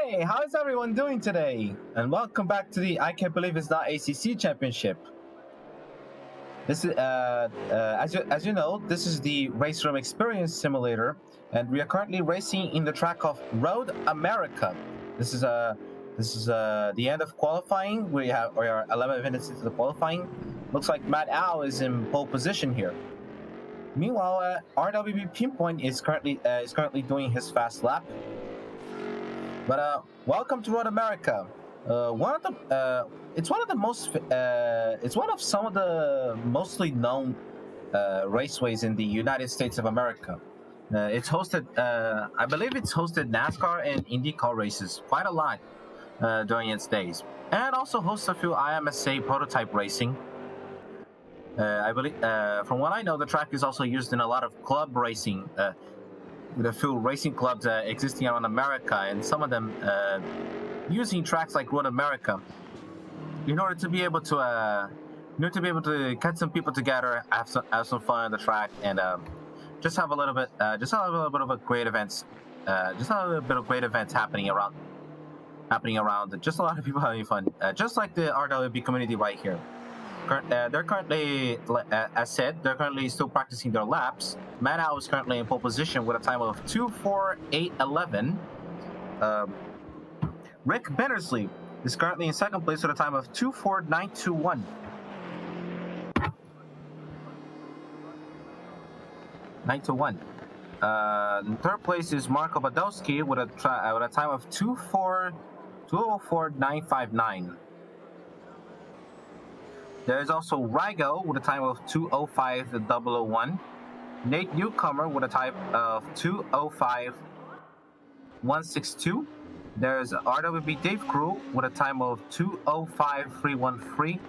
Hey, how is everyone doing today? And welcome back to the I Can't Believe It's Not ACC Championship. This is, as you know, this is the RaceRoom Experience Simulator, and we are currently racing in the track of Road America. This is the end of qualifying. We are 11 minutes into the qualifying. Looks like Matt Au is in pole position here. Meanwhile, RWB Pinpoint is currently doing his fast lap. But welcome to Road America. It's one of some of the mostly known raceways in the United States of America. It's hosted, I believe it's hosted NASCAR and IndyCar races quite a lot during its days, and also hosts a few IMSA prototype racing. I believe, from what I know, the track is also used in a lot of club racing. With a few racing clubs existing around America, and some of them using tracks like Road America in order to be able to get some people together, have some fun on the track, and just have a little bit of a great events, just a little bit of great events happening around. Just a lot of people having fun, just like the RWB community right here. They're currently, as said, they're currently still practicing their laps. Matt Au is currently in pole position with a time of 2:48.11. Rick Bennersley is currently in second place with a time of 2:49.21. In third place is Marco Badowski with a time of 2:04.959. There is also Rigo with a time of 2:05.001. Nate Newcomer with a time of 2:05.162. There's RWB Dave Crew with a time of 2:05.313.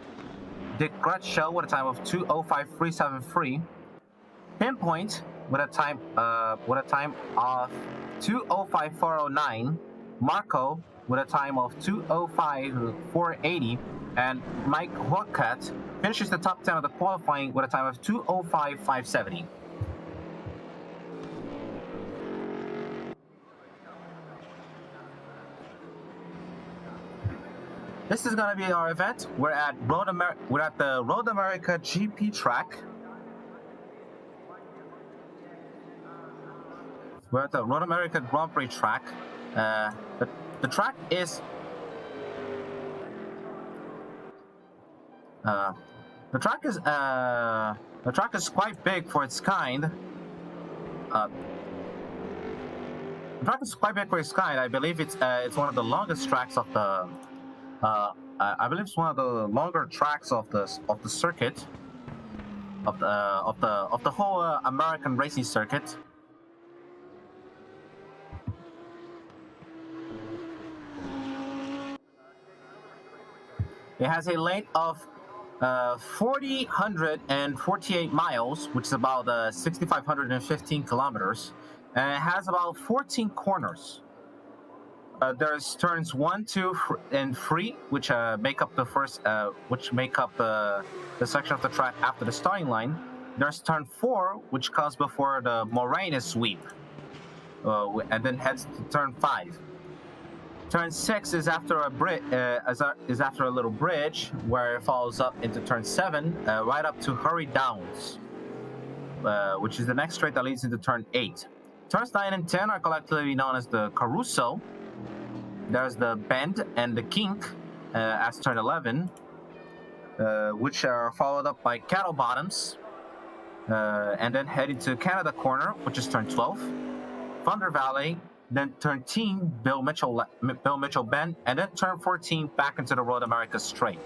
Dick Gretschel with a time of 2:05.373. Pinpoint with a time of 2:05.409. Marco with a time of 2:05.480. And Mike Huakat finishes the top 10 of the qualifying with a time of 2:05.570. This is going to be our event. We're at the Road America GP track. We're at the Road America Grand Prix track. The track is the track is quite big for its kind. I believe it's one of the longest tracks of the. I believe it's one of the longer tracks of the circuit of the whole American racing circuit. It has a length of 4,048 miles, which is about 6,515 kilometers, and it has about 14 corners. There's turns 1, 2, and 3, which make up the section of the track after the starting line. There's turn 4, which comes before the Moraine sweep, and then heads to turn 5. Turn 6 is after a little bridge where it follows up into turn 7, right up to Hurry Downs, which is the next straight that leads into turn 8. Turns 9 and 10 are collectively known as the Caruso. There's the Bend and the Kink as turn 11, which are followed up by Cattle Bottoms, and then heading to Canada Corner, which is turn 12, Thunder Valley, then turn 13, Bill Mitchell Bend, and then turn 14 back into the Road America straight.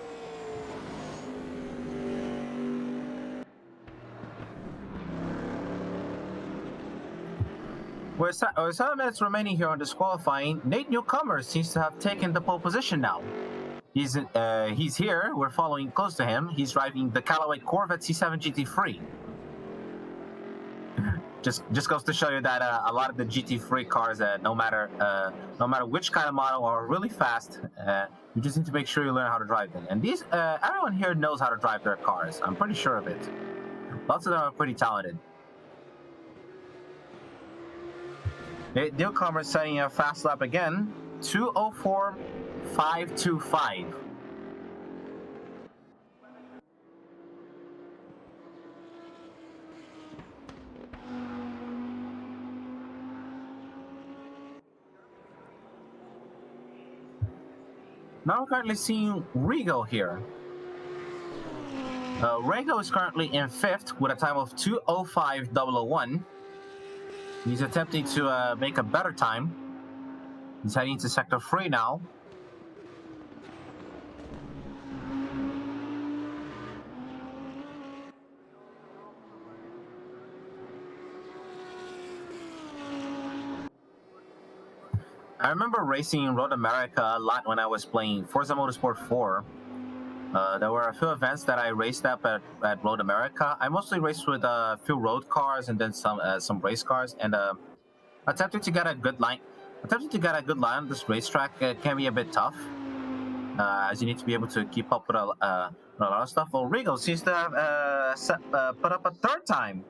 With 7 minutes remaining here on this qualifying, Nate Newcomer seems to have taken the pole position now. He's here. We're following close to him. He's driving the Callaway Corvette C7 GT3. Just goes to show you that a lot of the GT3 cars, no matter which kind of model, are really fast. You just need to make sure you learn how to drive them. And everyone here knows how to drive their cars. I'm pretty sure of it. Lots of them are pretty talented. Newcomer setting a fast lap again, 2:04.525. Now we're currently seeing Rigo here. Rigo is currently in 5th with a time of 2:05.001. He's attempting to make a better time. He's heading to Sector 3 now. I remember racing in Road America a lot when I was playing Forza Motorsport 4. There were a few events that I raced at Road America. I mostly raced with a few road cars and then some race cars, and attempting to get a good line on this racetrack can be a bit tough, as you need to be able to keep up with a lot of stuff. Well, Rigo seems to have put up a third time,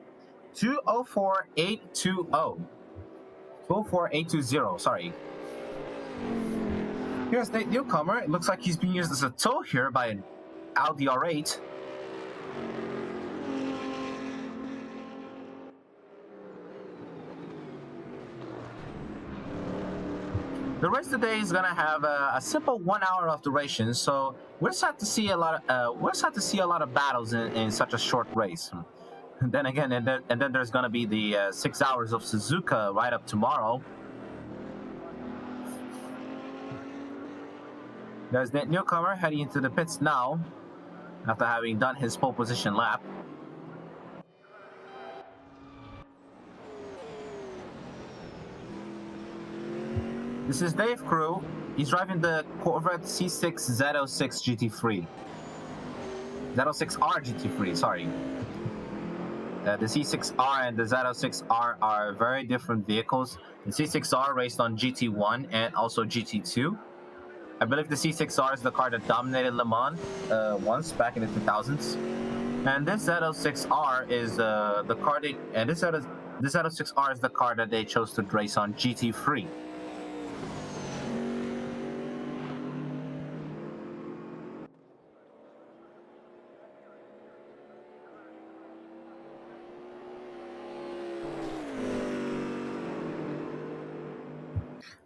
2:04.820. 2:04.820. Sorry. Here's the newcomer. It looks like he's being used as a tow here by an Audi R8. The race today is gonna have a simple 1 hour of duration, so we're set to see a lot of battles in such a short race. And then again, and then there's gonna be the 6 hours of Suzuka right up tomorrow. There's the newcomer heading into the pits now, after having done his pole position lap. This is Dave Crew. He's driving the Corvette C6 Z06 GT3. Z06R GT3, sorry. The C6R and the Z06R are very different vehicles. The C6R raced on GT1 and also GT2. I believe the C6R is the car that dominated Le Mans once back in the 2000s. And this Z06R is the car this Z06R is the car that they chose to race on GT3.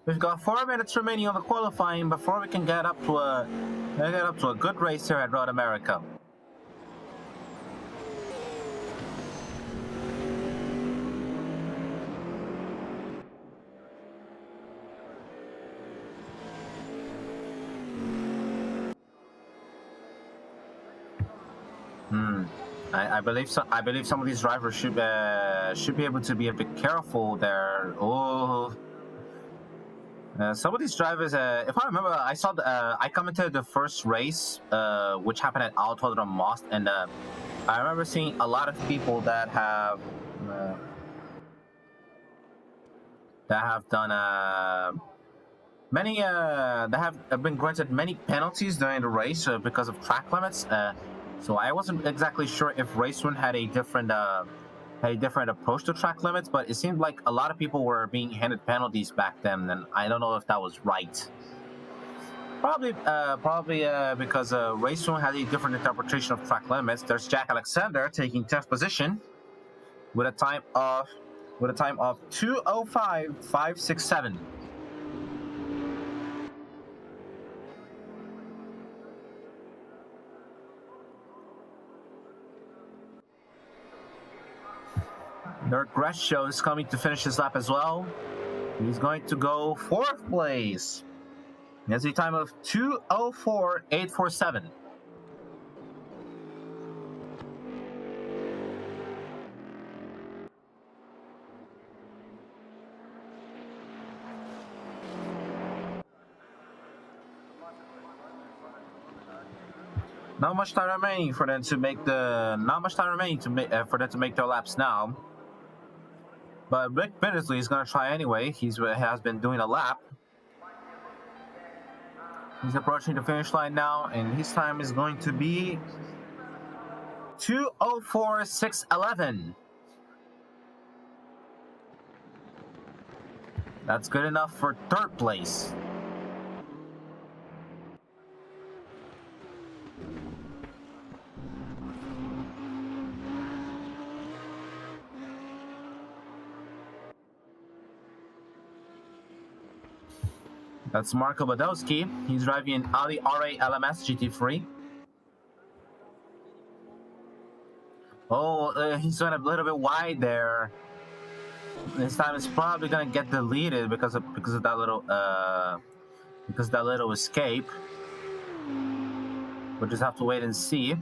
We've got 4 minutes remaining on the qualifying before we can get up to a good race here at Road America. I believe some of these drivers should be able to be a bit careful there. Oh. Some of these drivers, if I remember, I commented the first race, which happened at Autodrome Most, and I remember seeing a lot of people that have done many that have been granted many penalties during the race because of track limits. So I wasn't exactly sure if RaceRoom had a different approach to track limits, but it seemed like a lot of people were being handed penalties back then, and I don't know if that was right. Probably because RaceRoom has a different interpretation of track limits. There's Jack Alexander taking 10th position with a time of 2:05.567. Dirk Gresham is coming to finish his lap as well. He's going to go 4th place. He has a time of 2:04.847. Not much time remaining for them to make their laps now. But Rick Bennesley is going to try anyway. He has been doing a lap. He's approaching the finish line now, and his time is going to be 2:04.611. That's good enough for 3rd place. That's Marco Badowski. He's driving an Audi RA LMS GT3. Oh, he's going a little bit wide there. This time it's probably gonna get deleted because of that little escape. We'll just have to wait and see.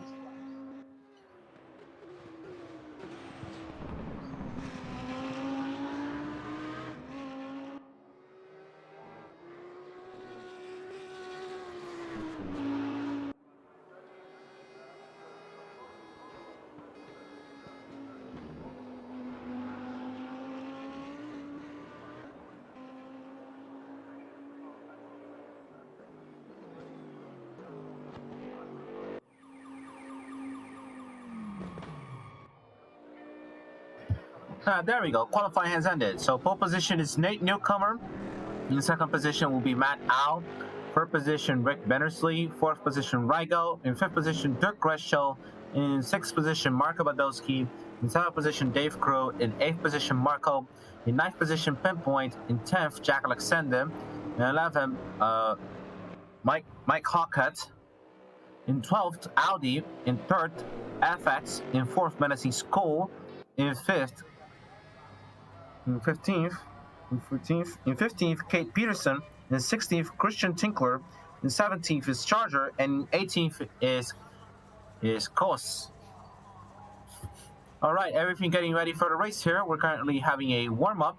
There we go. Qualifying has ended. So pole position is Nate Newcomer. In second position will be Matt Au. Third position, Rick Bennersley. Fourth position, Rygo. In fifth position, Dirk Greshel. In sixth position, Marco Badowski. In seventh position, Dave Crow. In eighth position, Marco. In ninth position, Pinpoint. In 10th, Jack Alexander. In 11th, Mike Hawkett. In 12th, Audi. In 3rd, FX. In 4th, Menacing Skull. In 5th, in 15th, Kate Peterson. In 16th, Christian Tinkler. In 17th is Charger, and 18th is Kos. All right, everything getting ready for the race here. We're currently having a warm-up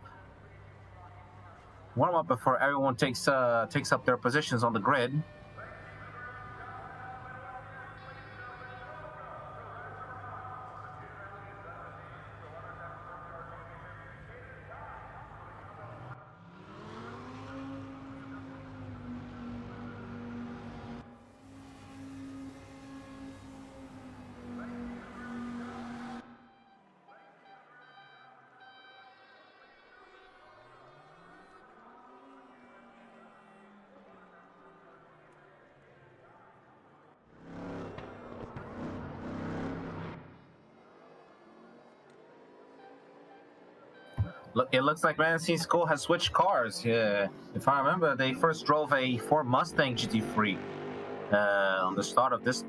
before everyone takes up their positions on the grid. Look, it looks like Menacing Skull has switched cars. Yeah, if I remember, they first drove a Ford Mustang GT3 on the start of this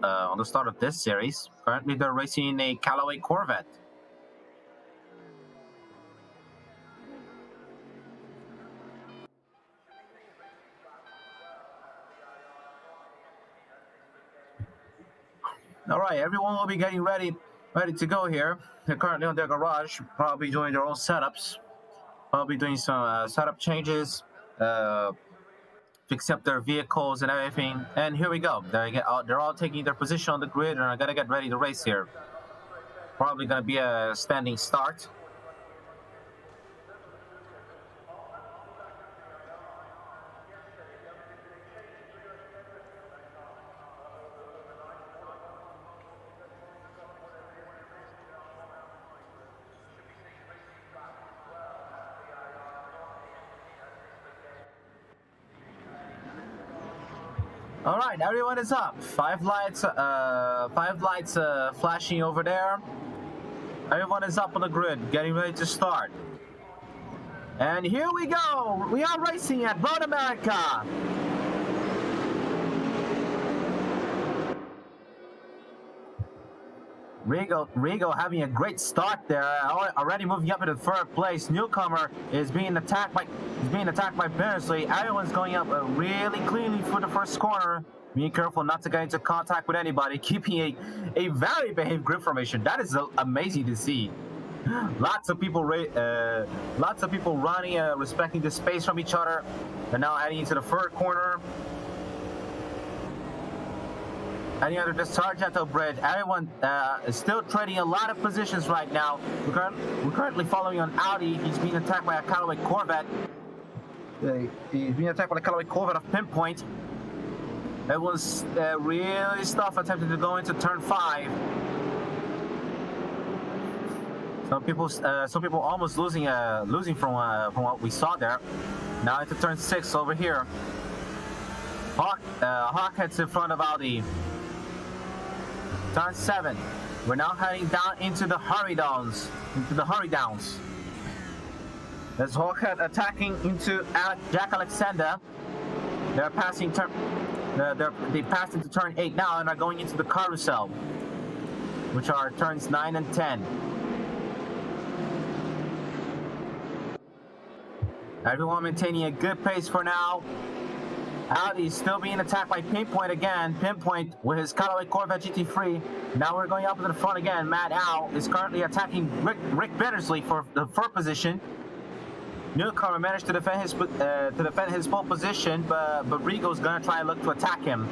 series. Currently, they're racing a Callaway Corvette. All right, everyone will be getting ready to go here. They're currently on their garage, probably doing their own setups. Probably doing some setup changes, fix up their vehicles and everything. And here we go. They're all taking their position on the grid and are gonna get ready to race here. Probably gonna be a standing start. All right, everyone is up. Five lights flashing over there. Everyone is up on the grid, getting ready to start. And here we go. We are racing at Road America. Rigo having a great start there, already moving up into third place. Newcomer is being attacked by Bennersley. Everyone's going up really cleanly for the first corner. Being careful not to get into contact with anybody, keeping a very behaved grid formation. That is amazing to see. Lots of people running, respecting the space from each other. They're now heading into the third corner. Any other the Sargento bridge. Everyone is still trading a lot of positions right now. We're currently following on Audi. He's being attacked by a Callaway Corvette. He's being attacked by the Callaway Corvette of Pinpoint. Everyone's really attempting to go into turn 5. Some people almost losing from what we saw there. Now into turn 6 over here. Hawkhead's in front of Audi. Turn 7. We're now heading down into the hurry downs. There's Hawkhead attacking into Jack Alexander. They're passing turn. They passed into turn 8 now and are going into the carousel, which are turns 9 and 10. Everyone maintaining a good pace for now. Audi is still being attacked by Pinpoint again. Pinpoint with his Cadillac Corvette GT3. Now we're going up to the front again. Matt Al is currently attacking Rick Bittersley for the third position. Newcomer managed to defend his pole position, but Rigo's gonna try and look to attack him.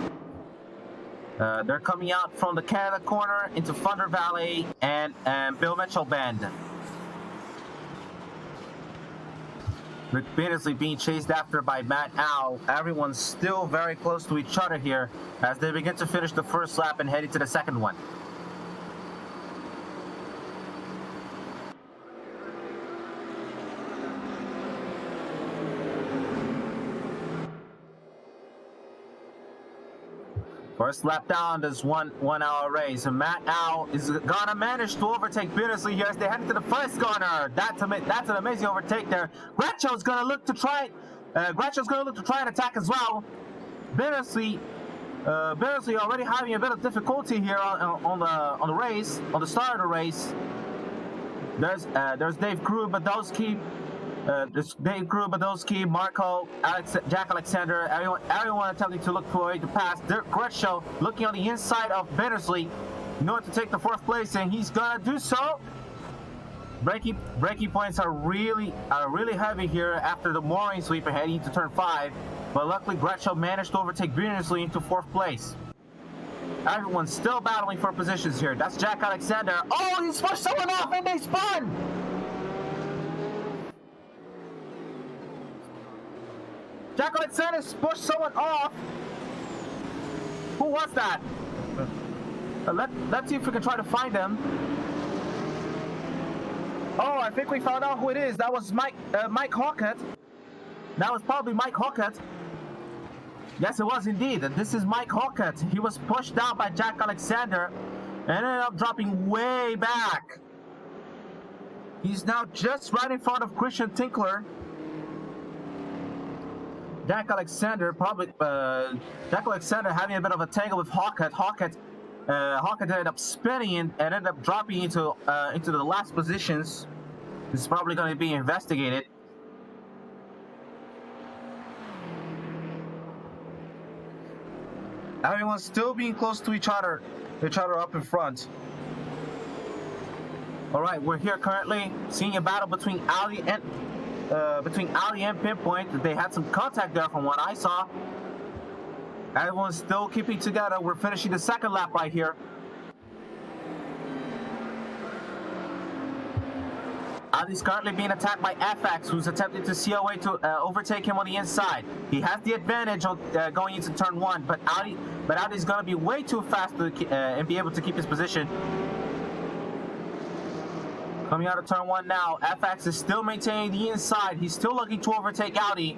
They're coming out from the Canada corner into Thunder Valley and Bill Mitchell Bend. Rick Bittersley being chased after by Matt Al. Everyone's still very close to each other here as they begin to finish the first lap and head into the second one. First lap down, this one hour race, and Matt Al is gonna manage to overtake Bittersley here as they head into the first corner. That's an amazing overtake there. Gretschel's gonna look to try and attack as well. Bittersley already having a bit of difficulty here on the race, on the start of the race. There's Dave Krubadowski. Marco, Jack Alexander, everyone attempting to look for a way to pass. Dirk Gretschel looking on the inside of Bittersley in order to take the 4th place, and he's gonna do so. Braking points are really heavy here after the mooring sweep and heading to turn 5, but luckily Gretschel managed to overtake Bittersley into 4th place. Everyone's still battling for positions here. That's Jack Alexander. Oh, he's pushed someone off and they spun! Jack Alexander pushed someone off. Who was that? Let's see if we can try to find him. Oh, I think we found out who it is. That was Mike Hawkett. That was probably Mike Hawkett. Yes, it was indeed. This is Mike Hawkett. He was pushed down by Jack Alexander and ended up dropping way back. He's now just right in front of Christian Tinkler. Jack Alexander having a bit of a tangle with Hawkett. Hawkett ended up spinning and ended up dropping into the last positions. This is probably going to be investigated. Everyone's still being close to each other up in front. All right, we're here currently seeing a battle between Audi and Pinpoint. They had some contact there from what I saw. Everyone's still keeping together. We're finishing the second lap right here. Audi's currently being attacked by FX, who's attempting to see a way to overtake him on the inside. He has the advantage of going into turn 1, but Audi's going to be way too fast and be able to keep his position. Coming out of turn 1 now, FX is still maintaining the inside. He's still looking to overtake Audi.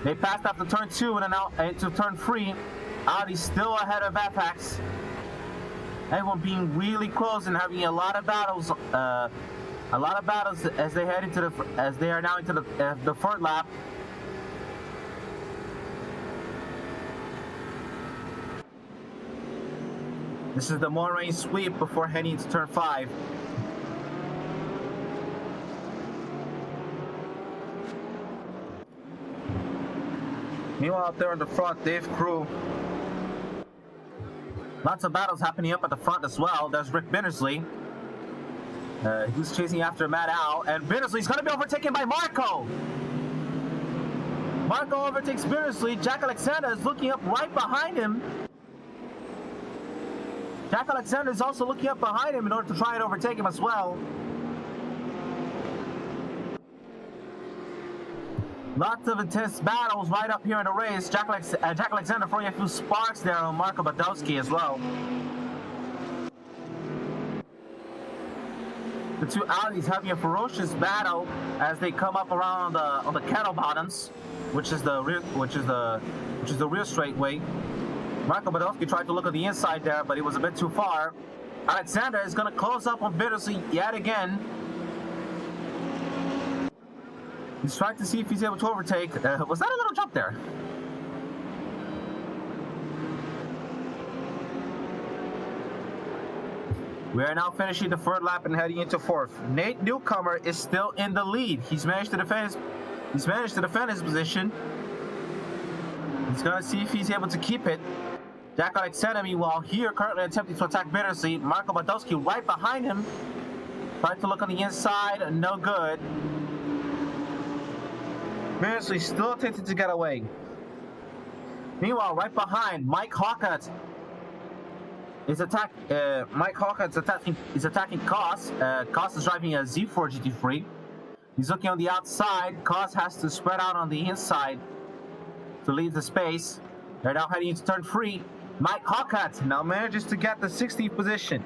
They passed after turn 2 and now into turn 3. Audi's still ahead of FX. Everyone being really close and having a lot of battles. As they head into as they are now into the third lap. This is the Moraine sweep before heading to turn 5. Meanwhile, out there in the front, Dave Crew. Lots of battles happening up at the front as well. There's Rick Bittersley. He's chasing after Matt Al, and Bittersley's going to be overtaken by Marco. Marco overtakes Bittersley. Jack Alexander is looking up right behind him. Jack Alexander is also looking up behind him in order to try and overtake him as well. Lots of intense battles right up here in the race. Jack Alexander throwing a few sparks there on Marco Badowski as well. The two Audis having a ferocious battle as they come up around on the cattle bottoms, which is the real straightway. Marco Badowski tried to look at the inside there, but he was a bit too far. Alexander is going to close up on Bittersley yet again. He's trying to see if he's able to overtake. Was that a little jump there? We are now finishing the third lap and heading into fourth. Nate Newcomer is still in the lead. He's managed to defend his position. He's gonna see if he's able to keep it. Jack Alexander, meanwhile, here currently attempting to attack Bittersweet. Marco Badowski right behind him. Trying to look on the inside, no good. Bittersweet still attempting to get away. Meanwhile, right behind, Mike Hawkins is attacking Koss. Koss is driving a Z4 GT3. He's looking on the outside. Koss has to spread out on the inside to leave the space. They're now heading into turn 3. Mike Hawkins now manages to get the 60th position.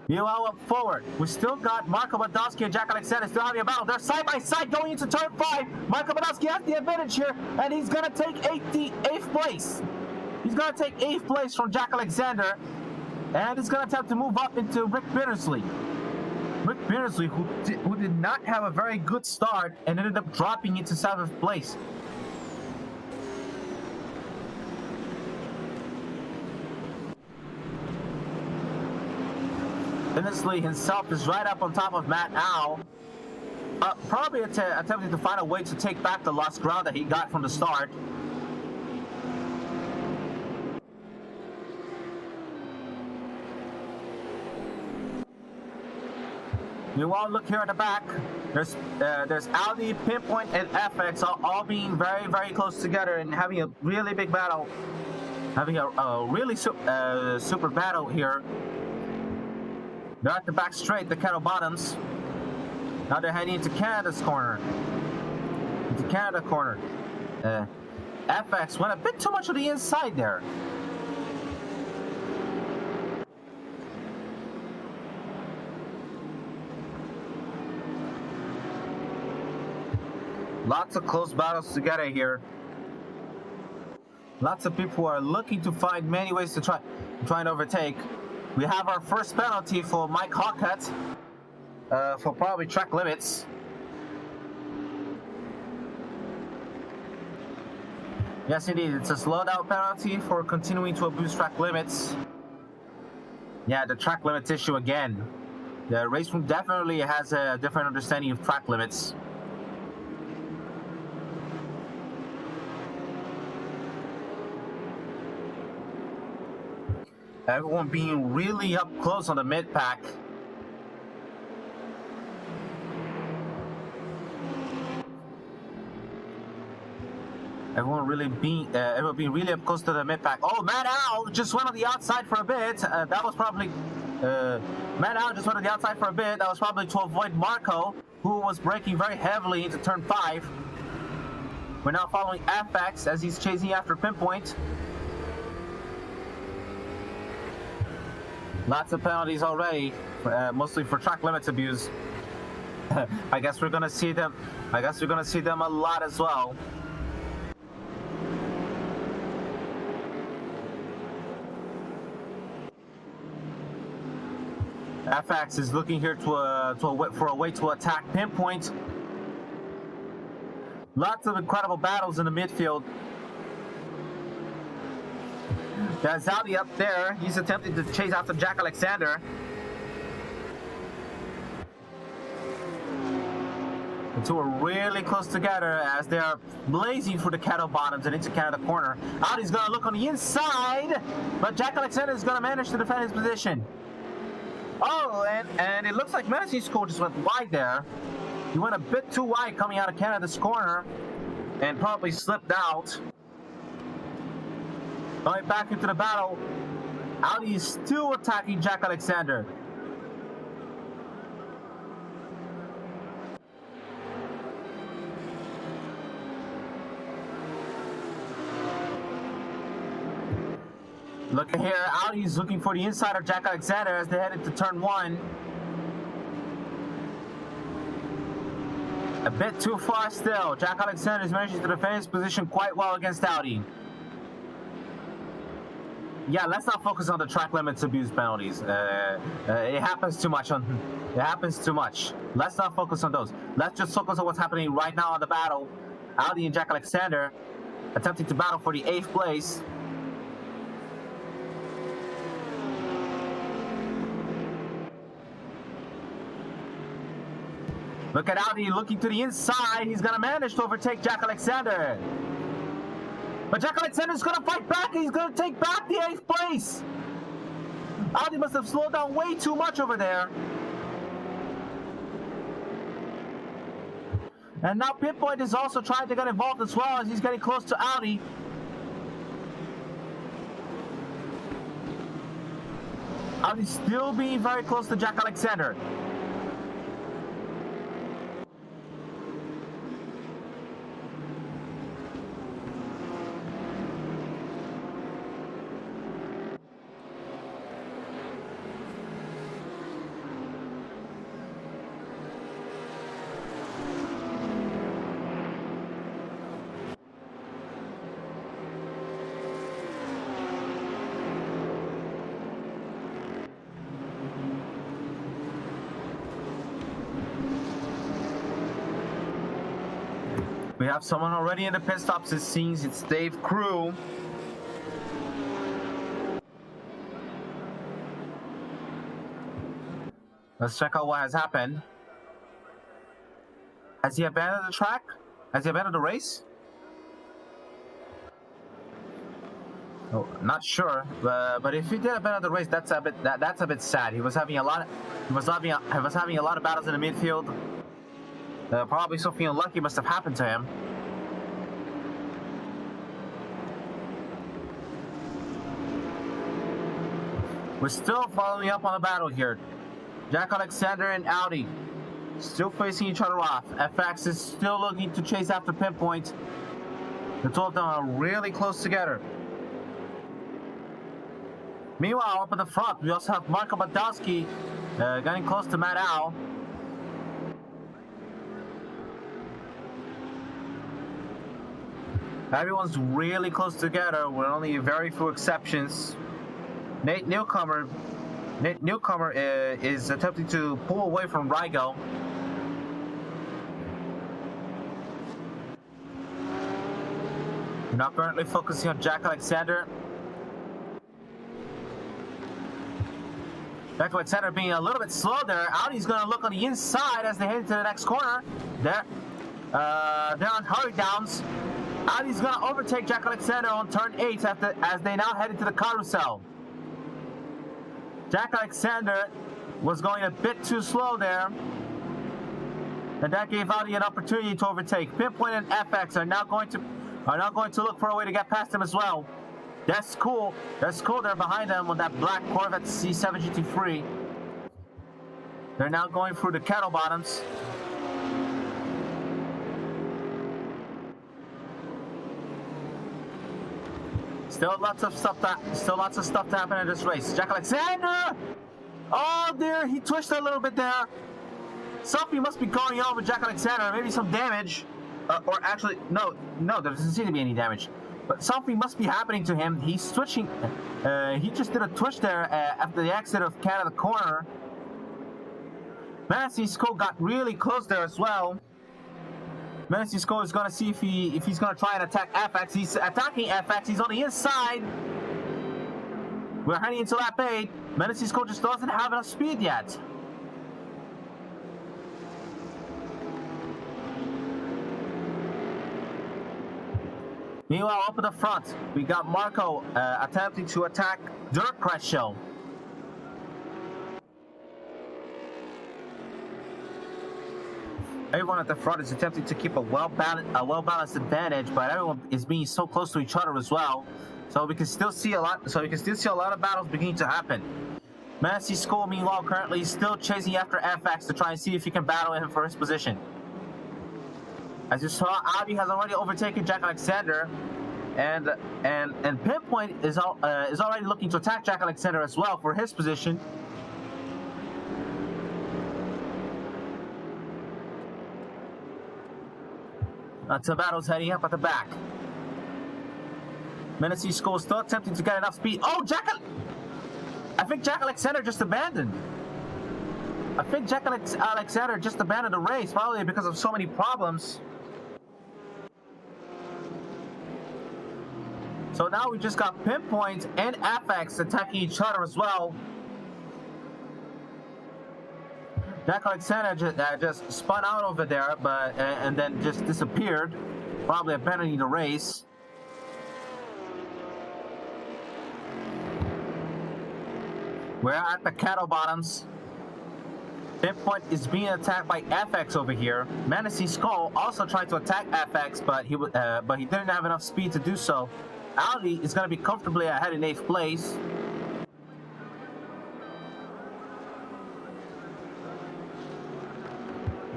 Meanwhile, up forward, we still got Marco Badowski and Jack Alexander still having a battle. They're side by side going into turn 5. Marco Badowski has the advantage here, and he's going to take 8th place. He's going to take 8th place from Jack Alexander, and he's going to attempt to move up into Rick Bittersley. Rick Bittersley, who did not have a very good start and ended up dropping into 7th place. Bittersley himself is right up on top of Matt Al, probably attempting to find a way to take back the lost ground that he got from the start. Meanwhile, look here at the back. There's Audi, Pinpoint, and FX all being very, very close together and having a really big battle. Having a really super battle here. They're at the back straight, the cattle bottoms. Now they're heading into Canada's corner. Into Canada corner. FX went a bit too much to the inside there. Lots of close battles together here. Lots of people are looking to find many ways to try and overtake. We have our first penalty for Mike Hawkett for probably track limits. Yes, indeed, it's a slowdown penalty for continuing to abuse track limits. Yeah, the track limits issue again. The RaceRoom definitely has a different understanding of track limits. Everyone being really up close on the mid-pack. Everyone being really up close to the mid-pack. Oh, Matt Al just went on the outside for a bit. That was probably Matt Al just went on the outside for a bit. That was probably to avoid Marco, who was braking very heavily into turn 5. We're now following FX as he's chasing after Pinpoint. Lots of penalties already, mostly for track limits abuse. I guess we're gonna see them. I guess we're gonna see them a lot as well. FX is looking here for a way to attack Pinpoint. Lots of incredible battles in the midfield. There's Audi up there. He's attempting to chase after Jack Alexander. The two are really close together as they are blazing for the cattle bottoms and into Canada corner. Audi's going to look on the inside, but Jack Alexander is going to manage to defend his position. Oh, and it looks like Menacing School just went wide there. He went a bit too wide coming out of Canada's corner and probably slipped out. Going back into the battle, Audi is still attacking Jack Alexander. Look at here, Audi is looking for the inside of Jack Alexander as they head into turn 1. A bit too far still. Jack Alexander is managing to defend his position quite well against Audi. Yeah, let's not focus on the track limits abuse penalties. It happens too much. It happens too much. Let's not focus on those. Let's just focus on what's happening right now on the battle. Audi and Jack Alexander attempting to battle for the 8th place. Look at Audi looking to the inside. He's going to manage to overtake Jack Alexander. But Jack Alexander's going to fight back. He's going to take back the 8th place. Audi must have slowed down way too much over there. And now Pinpoint is also trying to get involved as well as he's getting close to Audi. Audi's still being very close to Jack Alexander. We have someone already in the pit stops, it seems. It's Dave Crew. Let's check out what has happened. Has he abandoned the track? Has he abandoned the race? Oh, not sure. But if he did abandon the race, that's a bit sad. He was having a lot of battles in the midfield. Probably something unlucky must have happened to him. We're still following up on the battle here. Jack Alexander and Audi still facing each other off. FX is still looking to chase after Pinpoint. The two of them are really close together. Meanwhile, up in the front, we also have Marco Badowski getting close to Matt Al. Everyone's really close together with only very few exceptions. Nate Newcomer is attempting to pull away from Rygo. We're not currently focusing on Jack Alexander. Jack Alexander being a little bit slow there. Audi's going to look on the inside as they head into the next corner. They're on hurry downs. Audi's going to overtake Jack Alexander on turn 8 as they now head into the carousel. Jack Alexander was going a bit too slow there, and that gave Audi an opportunity to overtake. Pinpoint and FX are now going to look for a way to get past him as well. That's cool. That's cool. They're behind them with that black Corvette C7 GT3. They're now going through the kettle bottoms. Still lots of stuff to happen in this race. Jack Alexander! Oh dear, he twitched a little bit there. Something must be going on with Jack Alexander. Maybe some damage. Or actually, no, there doesn't seem to be any damage. But something must be happening to him. He's twitching. He just did a twitch there after the exit of Canada Corner. Menacing Skull got really close there as well. Menacing Skull is going to see if he's going to try and attack FX. He's attacking FX. He's on the inside. We're heading into lap 8. Menacing Skull just doesn't have enough speed yet. Meanwhile, up in the front, we got Marco attempting to attack Dirk Crescio. Everyone at the front is attempting to keep a well-balanced advantage, but everyone is being so close to each other as well. So we can still see a lot. Of battles beginning to happen. Menacing Skull, meanwhile, currently still chasing after FX to try and see if he can battle him for his position. As you saw, Audi has already overtaken Jack Alexander, and Pinpoint is already looking to attack Jack Alexander as well for his position. Some battles heading up at the back. Menacing Skull still attempting to get enough speed. Oh, I think Jack Alexander just abandoned. I think Jack Alexander just abandoned the race, probably because of so many problems. So now we just got Pinpoint and FX attacking each other as well. That Alexander just spun out over there, but and then just disappeared, probably abandoning the race. We're at the cattle bottoms. Pinpoint is being attacked by FX over here. Menacing Skull also tried to attack FX, but he didn't have enough speed to do so. Audi is going to be comfortably ahead in 8th place.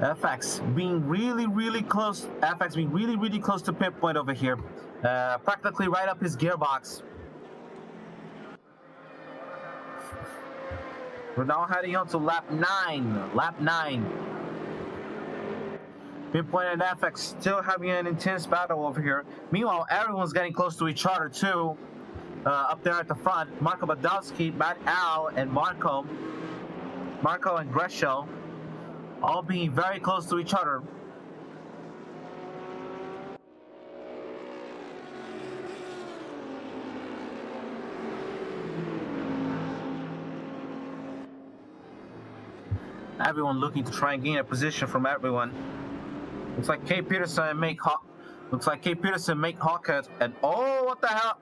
FX being really close. FX being really close to Pinpoint over here. Practically right up his gearbox. We're now heading on to lap 9. Lap 9. Pinpoint and FX still having an intense battle over here. Meanwhile, everyone's getting close to each other too. Up there at the front, Marco Badowski, Matt Al, and Marco and Gresham, all being very close to each other. Everyone looking to try and gain a position from everyone. Looks like K. Peterson and make Hawkhead, and oh, what the hell?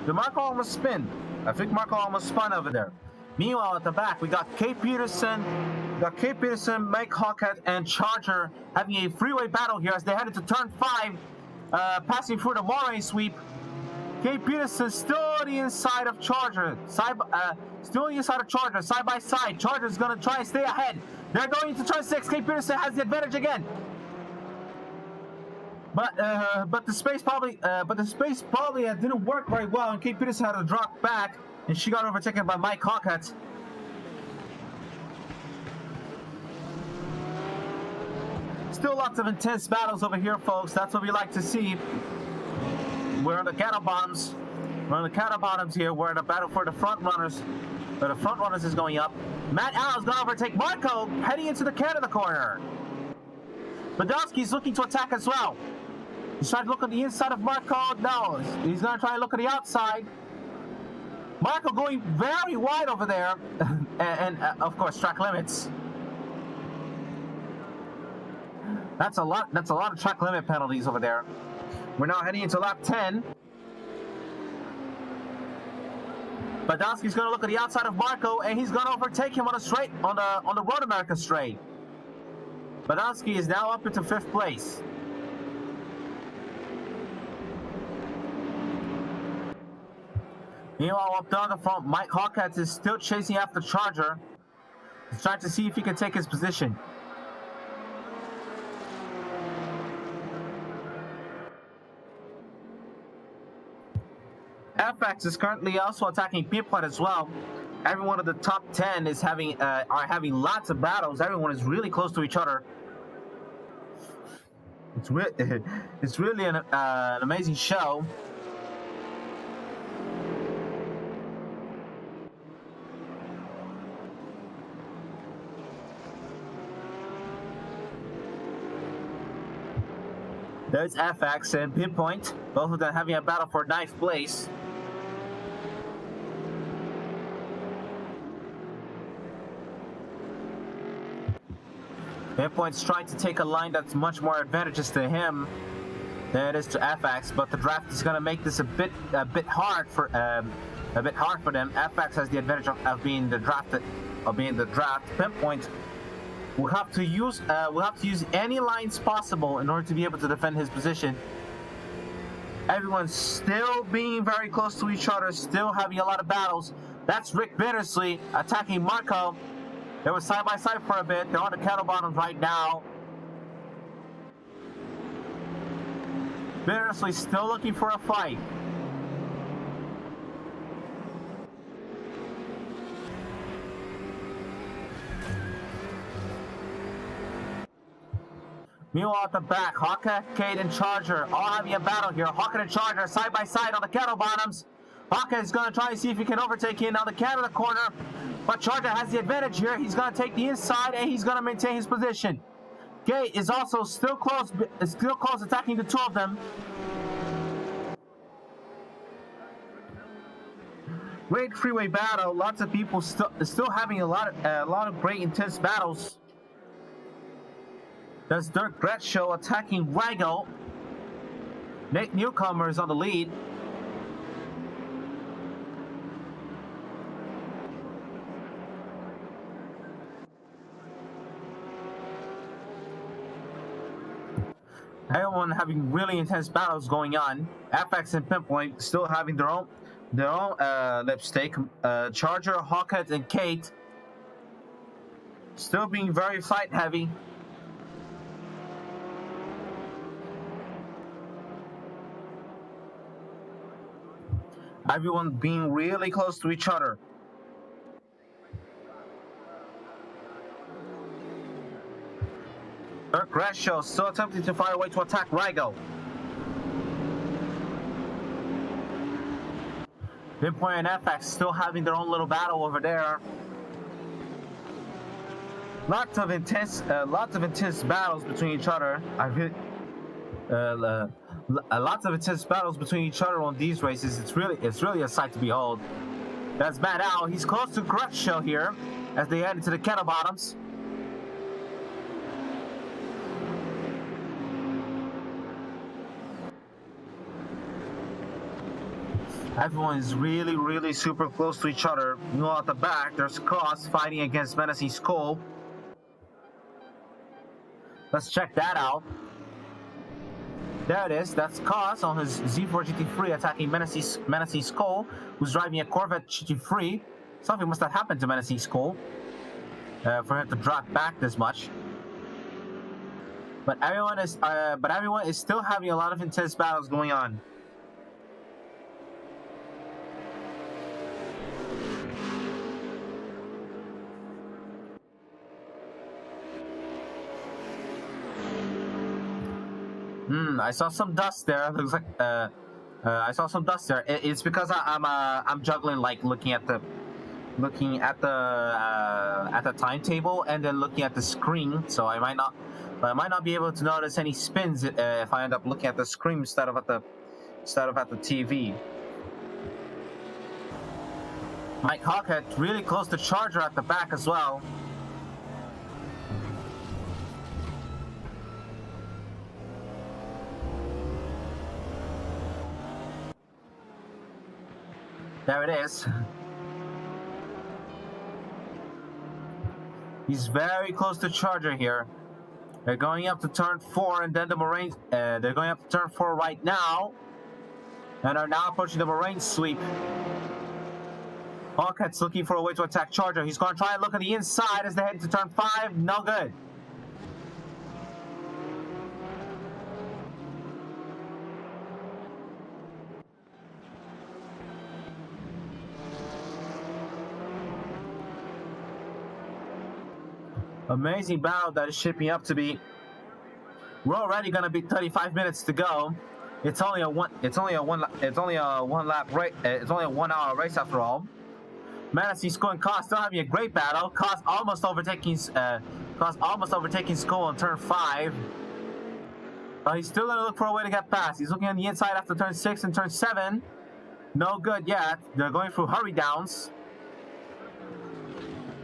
Did Marco almost spin? I think Marco almost spun over there. Meanwhile, at the back, we got K. Peterson, Mike Hawkhead, and Charger having a freeway battle here as they head into turn 5, passing through the Moray sweep. K. Peterson still on the inside of Charger, side by side. Charger's gonna try and stay ahead. They're going to turn 6. K. Peterson has the advantage again. But the space probably didn't work very well, and K. Peterson had to drop back, and she got overtaken by Mike Hawkett. Still lots of intense battles over here, folks. That's what we like to see. We're on the cattle bottoms. Here. We're in a battle for the front runners. But the front runners is going up. Matt Allen's going to overtake Marco, heading into the Canada corner. Badowski's looking to attack as well. He's trying to look on the inside of Marco. No, he's going to try and look at the outside. Marco going very wide over there. and of course, track limits. That's a lot of track limit penalties over there. We're now heading into lap 10. Badowski's going to look at the outside of Marco, and he's going to overtake him on the Road America straight. Badowski is now up into 5th place. Meanwhile, up there on the front, Mike Hawkins is still chasing after Charger. He's trying to see if he can take his position. FX is currently also attacking Pinpoint as well. Everyone of the top 10 is having lots of battles. Everyone is really close to each other. It's really an amazing show. There's FX and Pinpoint, both of them having a battle for 9th place. Pinpoint's trying to take a line that's much more advantageous to him than it is to FX, but the draft is going to make this a bit hard for them. FX has the advantage of being the draft. Pinpoint will have to use any lines possible in order to be able to defend his position. Everyone's still being very close to each other, still having a lot of battles. That's Rick Bittersley attacking Marco. They were side by side for a bit. They're on the cattle bottoms right now. Bittersley still looking for a fight. Meanwhile, at the back, Hawkeye, Cade, and Charger all having a battle here. Hawkeye and Charger side by side on the cattle bottoms. Hawkeye is going to try and see if he can overtake him on the Canada corner. But Charger has the advantage here. He's going to take the inside, and he's going to maintain his position. Gate is also still close attacking the two of them. Great freeway battle. Lots of people still having a lot of great intense battles. That's Dirk Gretschel attacking Weigel. Nate Newcomer is on the lead. Everyone having really intense battles going on. FX and Pinpoint still having their own lipstick. Charger, Hawkhead, and Kate still being very fight heavy. Everyone being really close to each other. Dirk Gretschel still attempting to fire away to attack Rygo. Pinpoint and FX still having their own little battle over there. Lots of intense battles between each other. Lots of intense battles between each other on these races. It's really a sight to behold. That's Matt Al. He's close to Gretschel here as they head into the kettle bottoms. Everyone is really super close to each other. Meanwhile, at the back, there's Cross fighting against Menacing Skull. Let's check that out. There it is. That's Cross on his Z4 GT3 attacking Menacing Skull, who's driving a Corvette GT3. Something must have happened to Menacing Skull for him to drop back this much. But everyone is still having a lot of intense battles going on. I saw some dust there. Looks like I saw some dust there. It's because I'm juggling, like looking at the timetable and then looking at the screen. So I might not be able to notice any spins if I end up looking at the screen instead of at the TV. Mike Hawkhead really close to Charger at the back as well. There it is. He's very close to Charger here. They're going up to turn 4 and then the Moraine. They're going up to turn 4 right now. And are now approaching the Moraine sweep. Hawkhead's looking for a way to attack Charger. He's going to try and look at the inside as they head to turn 5. No good. Amazing battle that is shaping up to be. We're already gonna be 35 minutes to go. It's only a 1 hour race after all. Menacing Skull and Koss still having a great battle. Koss almost overtaking Skull on turn 5. But he's still gonna look for a way to get past. He's looking on the inside after turn 6 and turn 7. No good yet. They're going through hurry downs.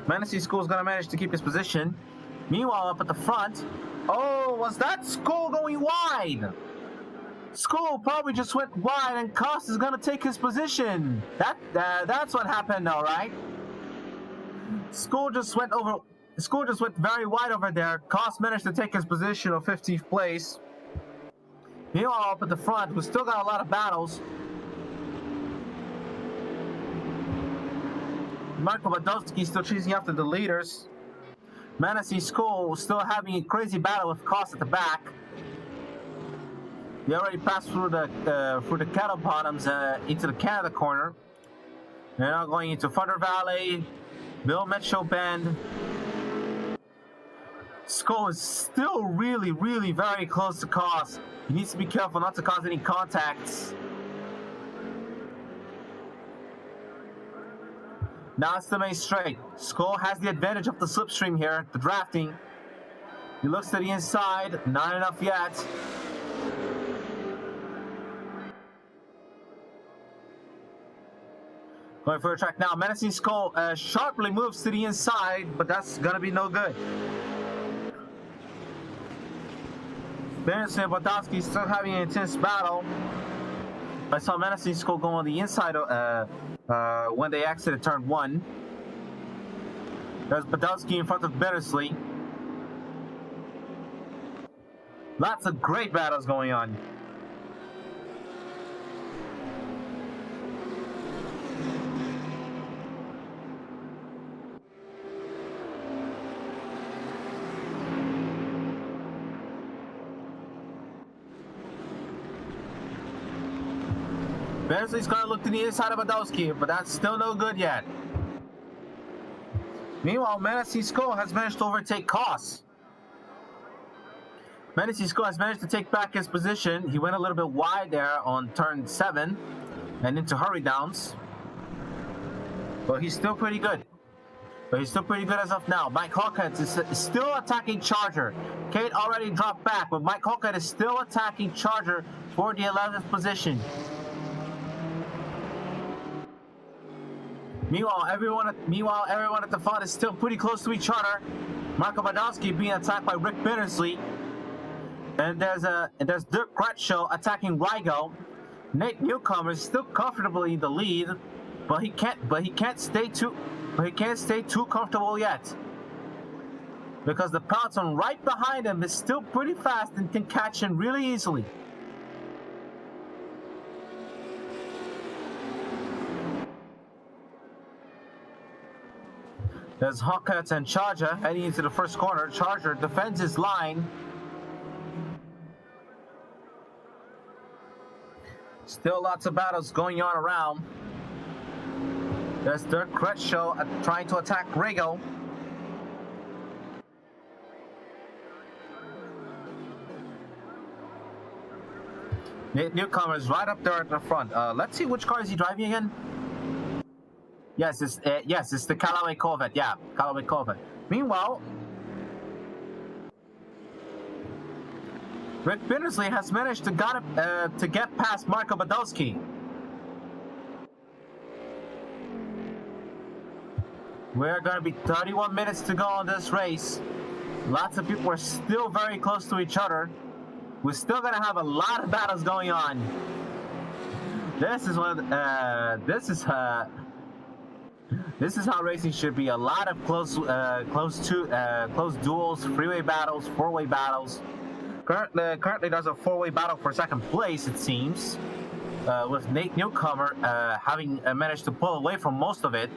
Menacing Skull's gonna manage to keep his position. Meanwhile, up at the front, oh, was that Skull going wide? Skull probably just went wide, and Koss is gonna take his position. That's what happened, all right. Skull just went very wide over there. Koss managed to take his position of 15th place. Meanwhile, up at the front, we still got a lot of battles. Marko Badowski still chasing after the leaders. Menacing Skull still having a crazy battle with Koss at the back. They already passed through the cattle bottoms into the Canada corner. They're now going into Thunder Valley, Bill Mitchell Bend. Skull is still really very close to Koss. He needs to be careful not to cause any contacts. Now it's the main straight. Skull has the advantage of the slipstream here, the drafting. He looks to the inside, not enough yet. Going for a track now. Menacing Skull sharply moves to the inside, but that's gonna be no good. Benson and Bodowski still having an intense battle. I saw Menacing Skull go on the inside when they exited turn 1. There's Bodowski in front of Bittersley. Lots of great battles going on. Bittersley's gonna look to the inside of Bodowski, but that's still no good yet. Meanwhile, Menacing Skull has managed to overtake Koss. Menacing Skull has managed to take back his position. He went a little bit wide there on turn 7 and into hurry downs. But he's still pretty good. As of now. Mike Hawkins is still attacking Charger. Kate already dropped back, but Mike Hawkins is still attacking Charger for the 11th position. Meanwhile, everyone at the front is still pretty close to each other. Marco Badowski being attacked by Rick Bittersley. And there's Dirk Gretschel attacking Rygo. Nate Newcomer is still comfortably in the lead, but he can't stay too comfortable yet. Because the peloton right behind him is still pretty fast and can catch him really easily. There's Hawkins and Charger heading into the first corner. Charger defends his line. Still lots of battles going on around. There's Dirk Gretschel trying to attack Rigo. Nate Newcomer is right up there at the front. Let's see, which car is he driving again? Yes, it's the Callaway Corvette. Yeah, Callaway Corvette. Meanwhile, Rick Bittersley has managed to get past Marco Badowski. We're going to be 31 minutes to go on this race. Lots of people are still very close to each other. We're still going to have a lot of battles going on. This is how racing should be. A lot of close duels, freeway battles, four-way battles. Currently, there's a four-way battle for second place, it seems, with Nate Newcomer having managed to pull away from most of it.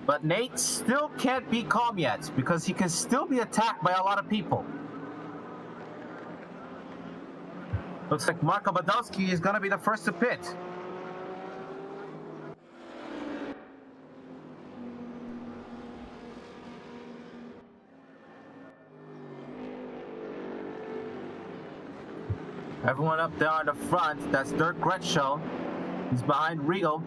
But Nate still can't be calm yet because he can still be attacked by a lot of people. Looks like Marco Badowski is going to be the first to pit. Everyone up there on the front, that's Dirk Gretschel. He's behind Rigo.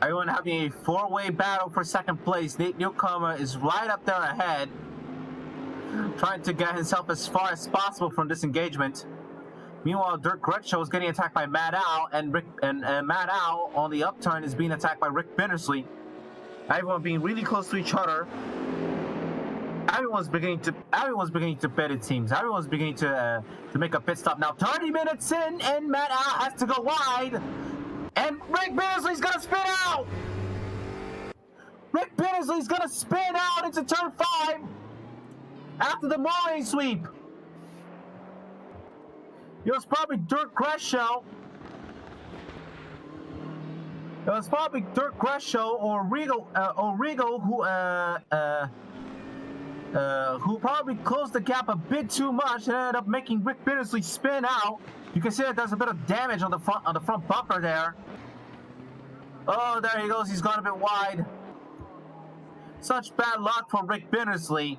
Everyone having a four-way battle for second place. Nate Newcomer is right up there ahead, trying to get himself as far as possible from this engagement. Meanwhile, Dirk Gretschel is getting attacked by Matt Al, and Matt Al on the upturn is being attacked by Rick Bittersley. Everyone being really close to each other. Everyone's beginning to pit, it seems. Everyone's beginning to make a pit stop now. 30 minutes in, and Matt Al has to go wide. And Rick Bittersley's gonna spin out! Rick Bittersley's gonna spin out into turn 5 after the morning sweep. It was probably Dirk Gretschel. It was probably Dirk Gretschel or Rigo who probably closed the gap a bit too much and ended up making Rick Bittersley spin out. You can see that there's a bit of damage on the front bumper there. Oh, there he goes. He's gone a bit wide. Such bad luck for Rick Bittersley.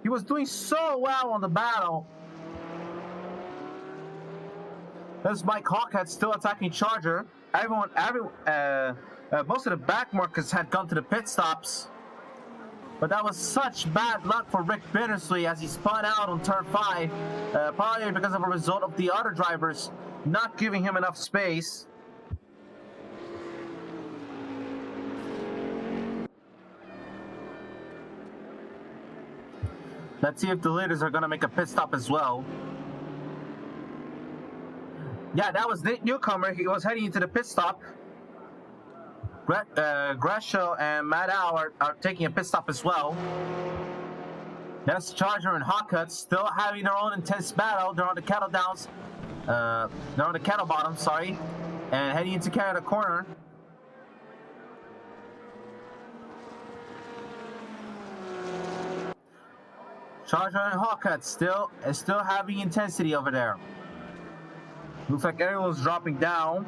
He was doing so well on the battle. There's Mike Hawkhead still attacking Charger. Most of the back markers had gone to the pit stops. But that was such bad luck for Rick Bittersley as he spun out on turn 5, probably because of a result of the other drivers not giving him enough space. Let's see if the leaders are going to make a pit stop as well. Yeah, that was Nate Newcomer. He was heading into the pit stop. Greshel and Matt Hour are taking a pit stop as well. That's Charger and Hawkut still having their own intense battle. They're on the cattle downs. They're on the cattle bottom, sorry. And heading into Canada corner. Charger and Hawkut still having intensity over there. Looks like everyone's dropping down.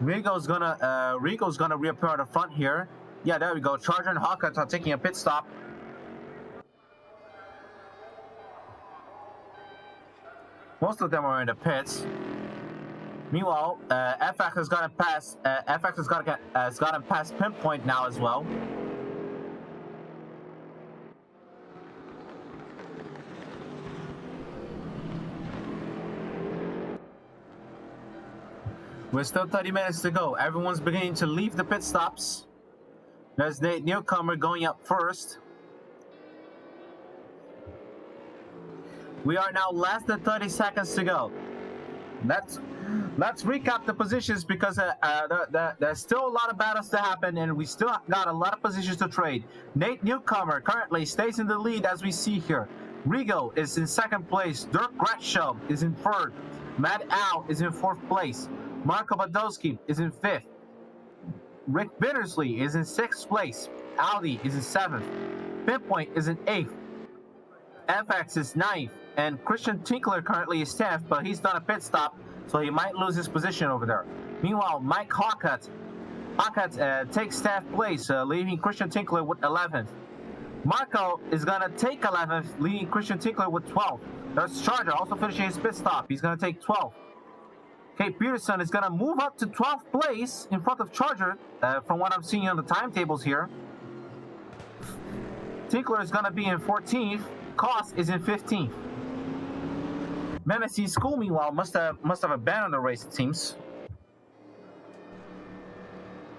Rigo's gonna reappear on the front here. Yeah, there we go. Charger and Hawkut are taking a pit stop. Most of them are in the pits. Meanwhile, FX has gotten past. FX has gotten past Pinpoint now as well. We're still 30 minutes to go. Everyone's beginning to leave the pit stops. There's Nate Newcomer going up first. We are now less than 30 seconds to go. Let's recap the positions because there's still a lot of battles to happen and we still got a lot of positions to trade. Nate Newcomer currently stays in the lead as we see here. Rigo is in second place. Dirk Gretschel is in third. Matt Al is in fourth place. Marco Badowski is in fifth. Rick Bittersley is in sixth place. Audi is in seventh. Pinpoint is in eighth. FX is ninth. And Christian Tinkler currently is 10th, but he's done a pit stop, so he might lose his position over there. Meanwhile, Mike Hawkut takes 10th place, leaving Christian Tinkler with 11th. Marco is going to take 11th, leaving Christian Tinkler with 12th. There's Charger also finishing his pit stop. He's going to take 12th. Okay, Peterson is going to move up to 12th place in front of Charger, from what I'm seeing on the timetables here. Tinkler is going to be in 14th. Koss is in 15th. Menacing School, meanwhile, must have abandoned the race, it seems.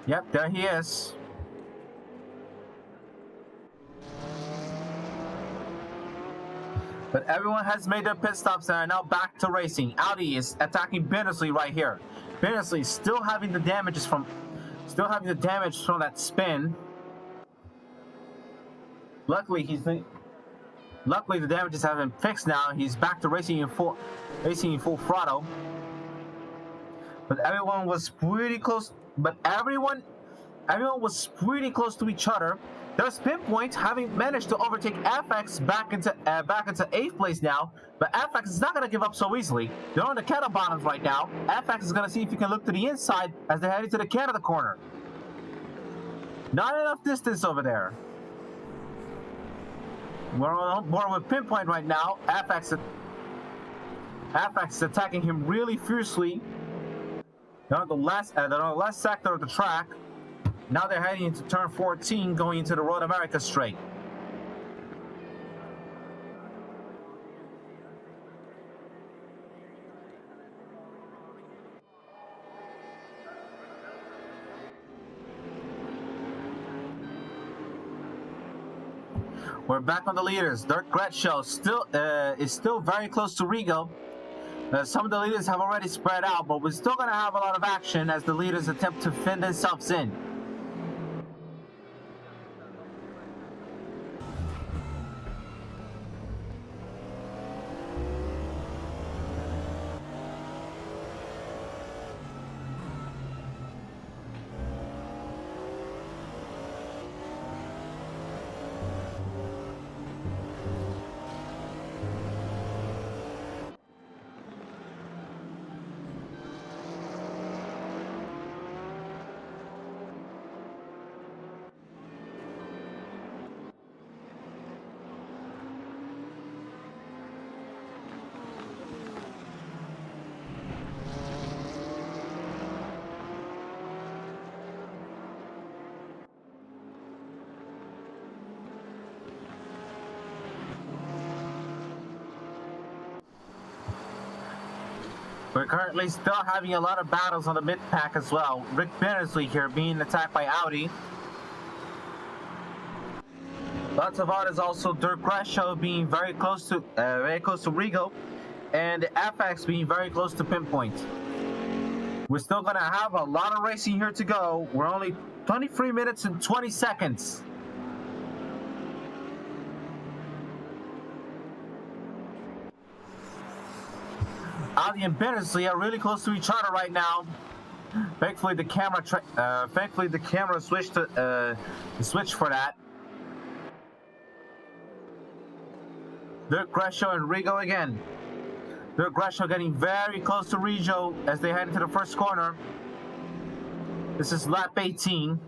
Yep, there he is. But everyone has made their pit stops and are now back to racing. Audi is attacking Bittersley right here. Bittersley still having the damage from that spin. Luckily, the damages have been fixed now. He's back to racing in full throttle. But everyone was pretty close. Everyone was pretty close to each other. There's Pinpoint having managed to overtake FX back into 8th place now. But FX is not going to give up so easily. They're on the cattle bottoms right now. FX is going to see if he can look to the inside as they're heading to the Canada corner. Not enough distance over there. We're on board with Pinpoint right now. FX is attacking him really fiercely. They're on the last sector of the track. Now they're heading into turn 14, going into the Road America straight. We're back on the leaders. Dirk Gretschel is still very close to Rigo. Some of the leaders have already spread out, but we're still going to have a lot of action as the leaders attempt to fin themselves in. We're currently still having a lot of battles on the mid-pack as well. Rick Bittersley here being attacked by Audi. Lots of others also. Dirk Grasho being very close to Rigo, and FX being very close to Pinpoint. We're still gonna have a lot of racing here to go. We're only 23 minutes and 20 seconds. Audi and Bennesley are really close to each other right now. Thankfully, the camera switched to switch for that. Dirk Grasho and Rigo again. Dirk Grasho getting very close to Rigo as they head into the first corner. This is lap 18.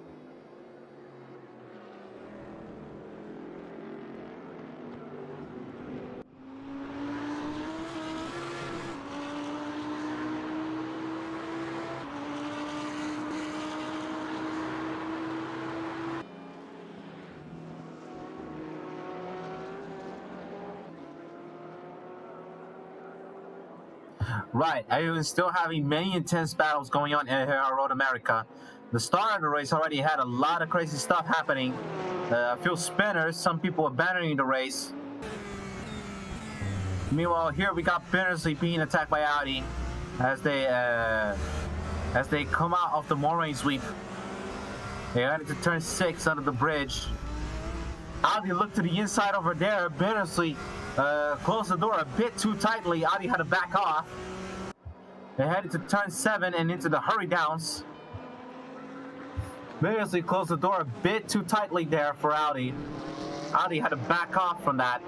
Right, I'm still having many intense battles going on here at Road America. The start of the race already had a lot of crazy stuff happening. A few spinners, some people abandoning the race. Meanwhile, here we got Bennesley being attacked by Audi as they come out of the Moraine sweep. They headed to turn 6 under the bridge. Audi looked to the inside over there. Bennesley closed the door a bit too tightly. Audi had to back off. They headed to turn 7 and into the hurry downs. Bennesley closed the door a bit too tightly there for Audi. Audi had to back off from that.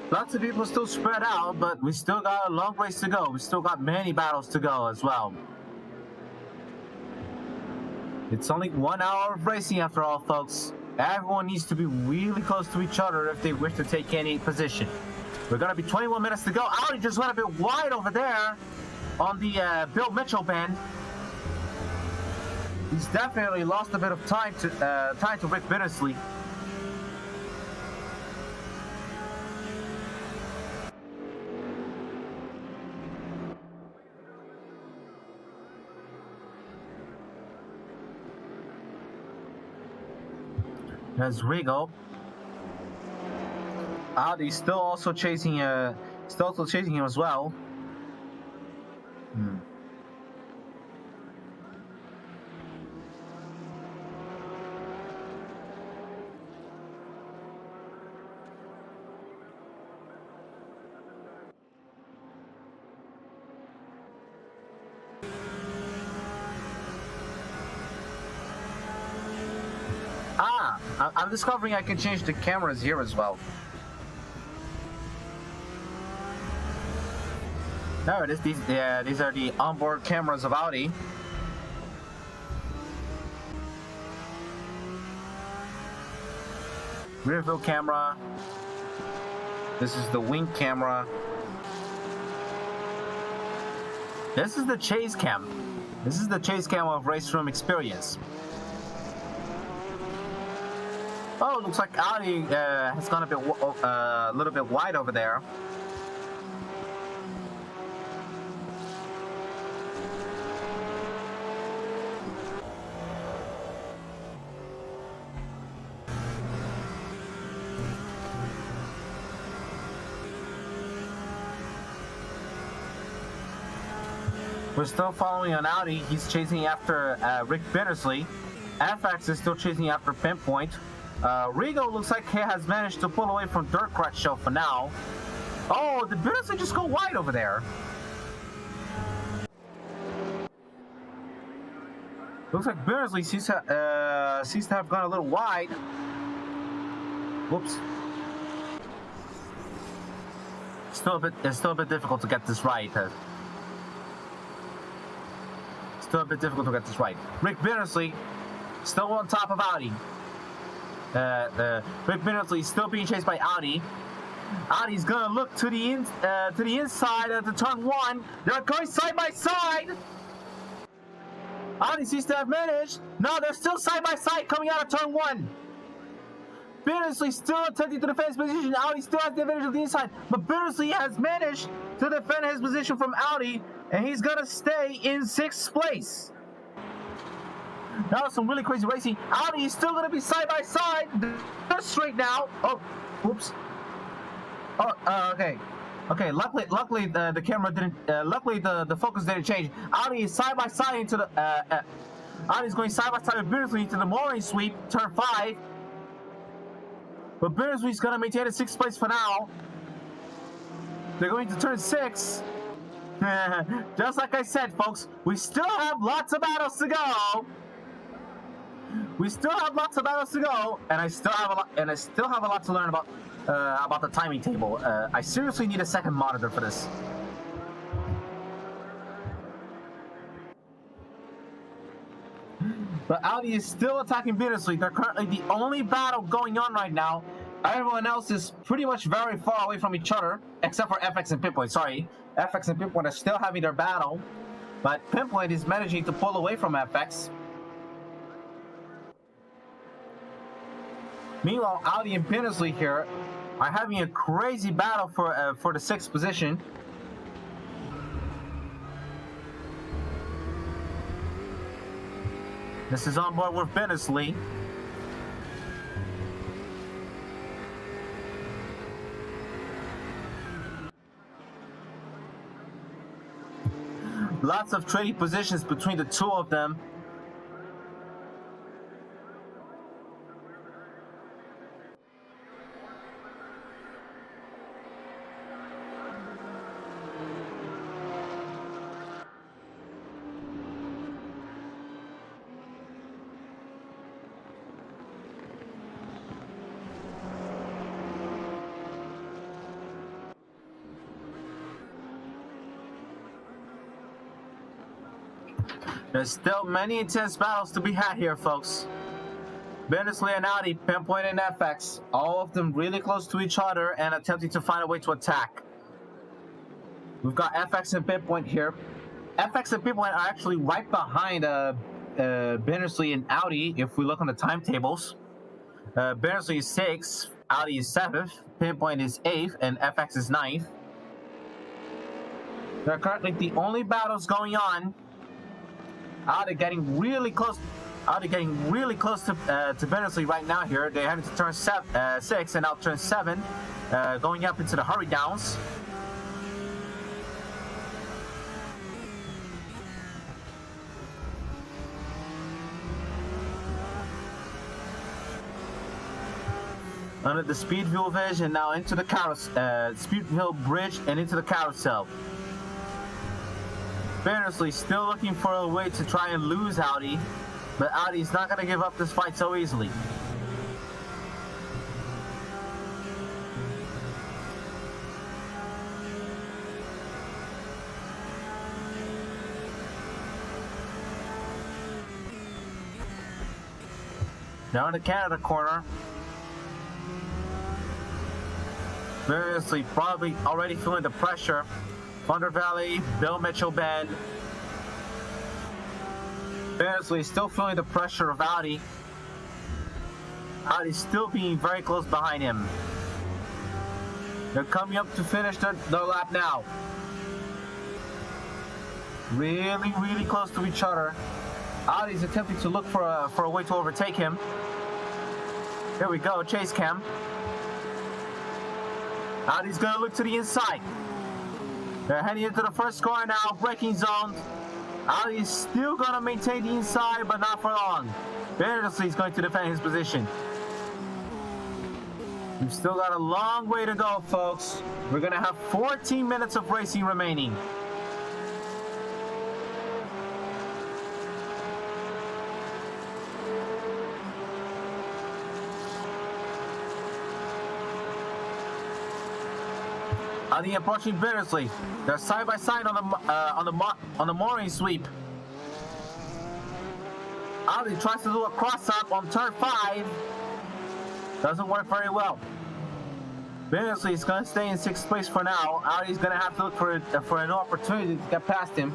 Lots of people still spread out, but we still got a long race to go. We still got many battles to go as well. It's only 1 hour of racing after all, folks. Everyone needs to be really close to each other if they wish to take any position. We're gonna be 21 minutes to go. Audi just went a bit wide over there on the Bill Mitchell bend. He's definitely lost a bit of time to Rick Bennesley. There's Rigo. Audi still also chasing him as well. I'm discovering I can change the cameras here as well. There it is. These are the onboard cameras of Audi. Rear view camera. This is the wing camera. This is the chase cam. This is the chase cam of RaceRoom experience. Oh, looks like Audi has gone a little bit wide over there. We're still following on Audi. He's chasing after Rick Bennesley. FX is still chasing after Pinpoint. Rigo looks like he has managed to pull away from Dirk Grasho for now. Oh, did Bennesley just go wide over there? Looks like Bennesley seems to have gone a little wide. Whoops. It's still a bit difficult to get this right. Still a bit difficult to get this right. Rick Bennesley still on top of Audi. Rick Bennesley still being chased by Audi. Audi's gonna look to the inside of the turn one. They're going side by side. Audi seems to have managed. No, they're still side by side coming out of turn one. Bittersley still attempting to defend his position. Audi still has the advantage of the inside, but Bittersley has managed to defend his position from Audi, and he's gonna stay in 6th place. That was some really crazy racing. Audi is still gonna be side by side. They're straight now. Oh, whoops. Oh, okay. Okay, luckily the camera didn't. Luckily the focus didn't change. Audi is side by side into the. Audi's going side by side with Bittersley into the mooring sweep, turn 5. But Bittersley's gonna maintain a 6th place for now. They're going to turn 6. Just like I said, folks, we still have lots of battles to go. We still have lots of battles to go, and I still have a lot to learn about the timing table. I seriously need a second monitor for this. But Audi is still attacking Bittersley. They're currently the only battle going on right now. Everyone else is pretty much very far away from each other, except for FX and Pinpoint. Sorry, FX and Pinpoint are still having their battle, but Pinpoint is managing to pull away from FX. Meanwhile, Audi and Bittersley here are having a crazy battle for the 6th position. This is on board with Bittersley. Lots of trading positions between the two of them. There's still many intense battles to be had here, folks. Bittersley and Audi, Pinpoint and FX, all of them really close to each other and attempting to find a way to attack. We've got FX and Pinpoint here. FX and Pinpoint are actually right behind Bittersley and Audi if we look on the timetables. Bittersley is 6th, Audi is 7th, Pinpoint is 8th, and FX is 9th. They're currently the only battles going on. Audi getting really close. Audi getting really close to Bittersley right now. Here they're heading to turn 6 and now turn 7, going up into the hurry downs. Under the Speedville Bridge and now into the Speedville Bridge and into the carousel. Bittersley still looking for a way to try and lose Audi, but Audi's not going to give up this fight so easily. Now in the Canada corner, Bittersley probably already feeling the pressure. Thunder Valley, Bill Mitchell Bend. Bittersley still feeling the pressure of Audi. Audi's still being very close behind him. They're coming up to finish their lap now. Really, really close to each other. Audi's attempting to look for a way to overtake him. Here we go, chase cam. Audi's gonna look to the inside. They're heading into the first corner now, braking zone. Audi is still going to maintain the inside, but not for long. Bittersley is going to defend his position. We've still got a long way to go, folks. We're going to have 14 minutes of racing remaining. Audi approaching Bittersley. They're side by side on the mooring sweep. Audi tries to do a cross up on turn 5. Doesn't work very well. Bernsley is going to stay in 6th place for now. Audi's going to have to look for an opportunity to get past him.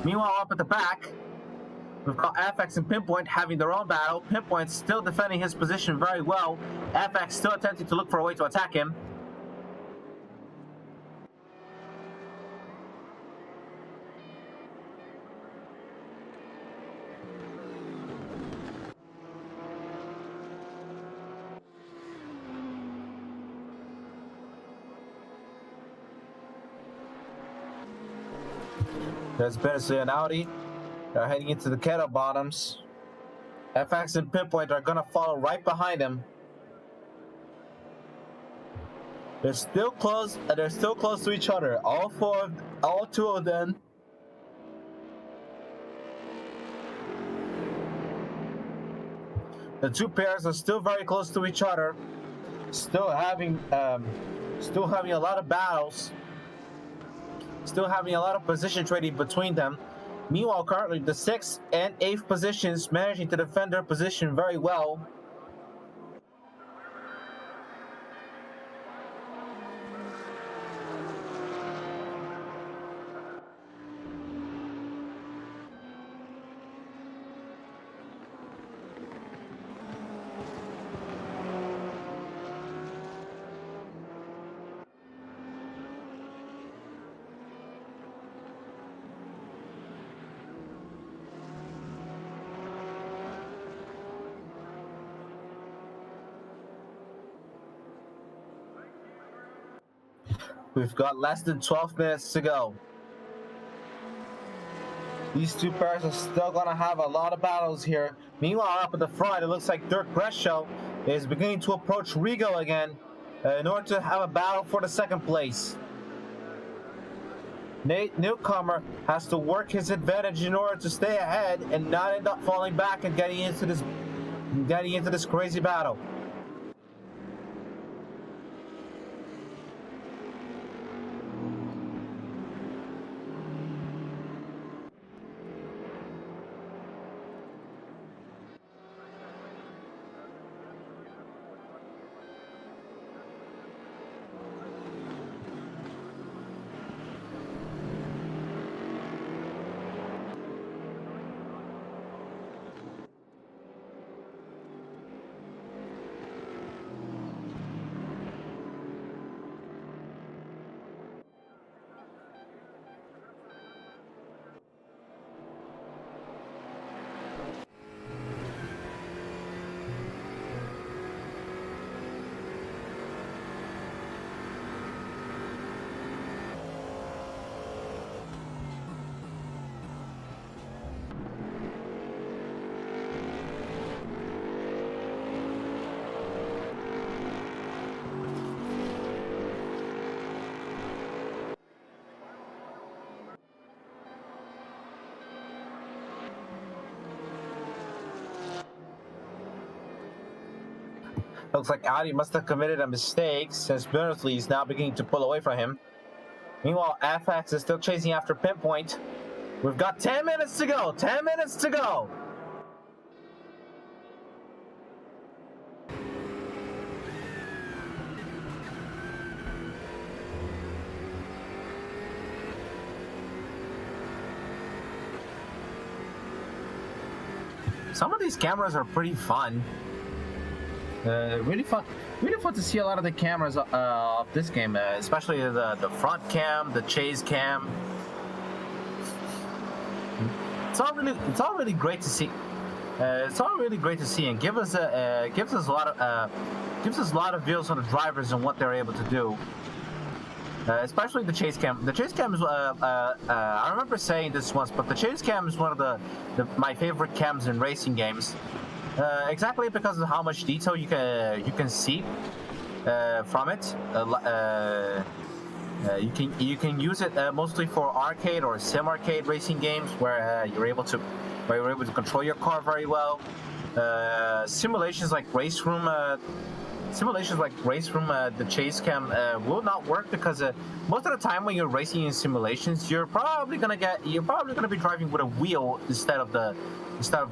Meanwhile, up at the back, we've got FX and Pinpoint having their own battle. Pinpoint still defending his position very well. FX still attempting to look for a way to attack him. There's Bernsley and Audi. They're heading into the kettle bottoms. FX and Pinpoint are gonna follow right behind him. They're still close. They're still close to each other. All two of them. The two pairs are still very close to each other. Still having a lot of battles. Still having a lot of position trading between them. Meanwhile, currently the 6th and 8th positions managing to defend their position very well. We've got less than 12 minutes to go. These two pairs are still going to have a lot of battles here. Meanwhile, up at the front, it looks like Dirk Breschow is beginning to approach Rigo again in order to have a battle for the 2nd place. Nate Newcomer has to work his advantage in order to stay ahead and not end up falling back and getting into this crazy battle. Looks like Audi must have committed a mistake since Bernsley is now beginning to pull away from him. Meanwhile, FX is still chasing after Pinpoint. We've got 10 minutes to go. 10 minutes to go. Some of these cameras are pretty fun. Really fun to see a lot of the cameras of this game, especially the front cam, the chase cam. It's all really great to see. It's all really great to see, and gives us a lot of views on the drivers and what they're able to do. Especially the chase cam. The chase cam is I remember saying this once, but the chase cam is one of my favorite cams in racing games. Exactly because of how much detail you can see from it. You can use it mostly for arcade or sim arcade racing games where you're able to control your car very well. Simulations like RaceRoom, the chase cam will not work because most of the time when you're racing in simulations, you're probably gonna be driving with a wheel instead of the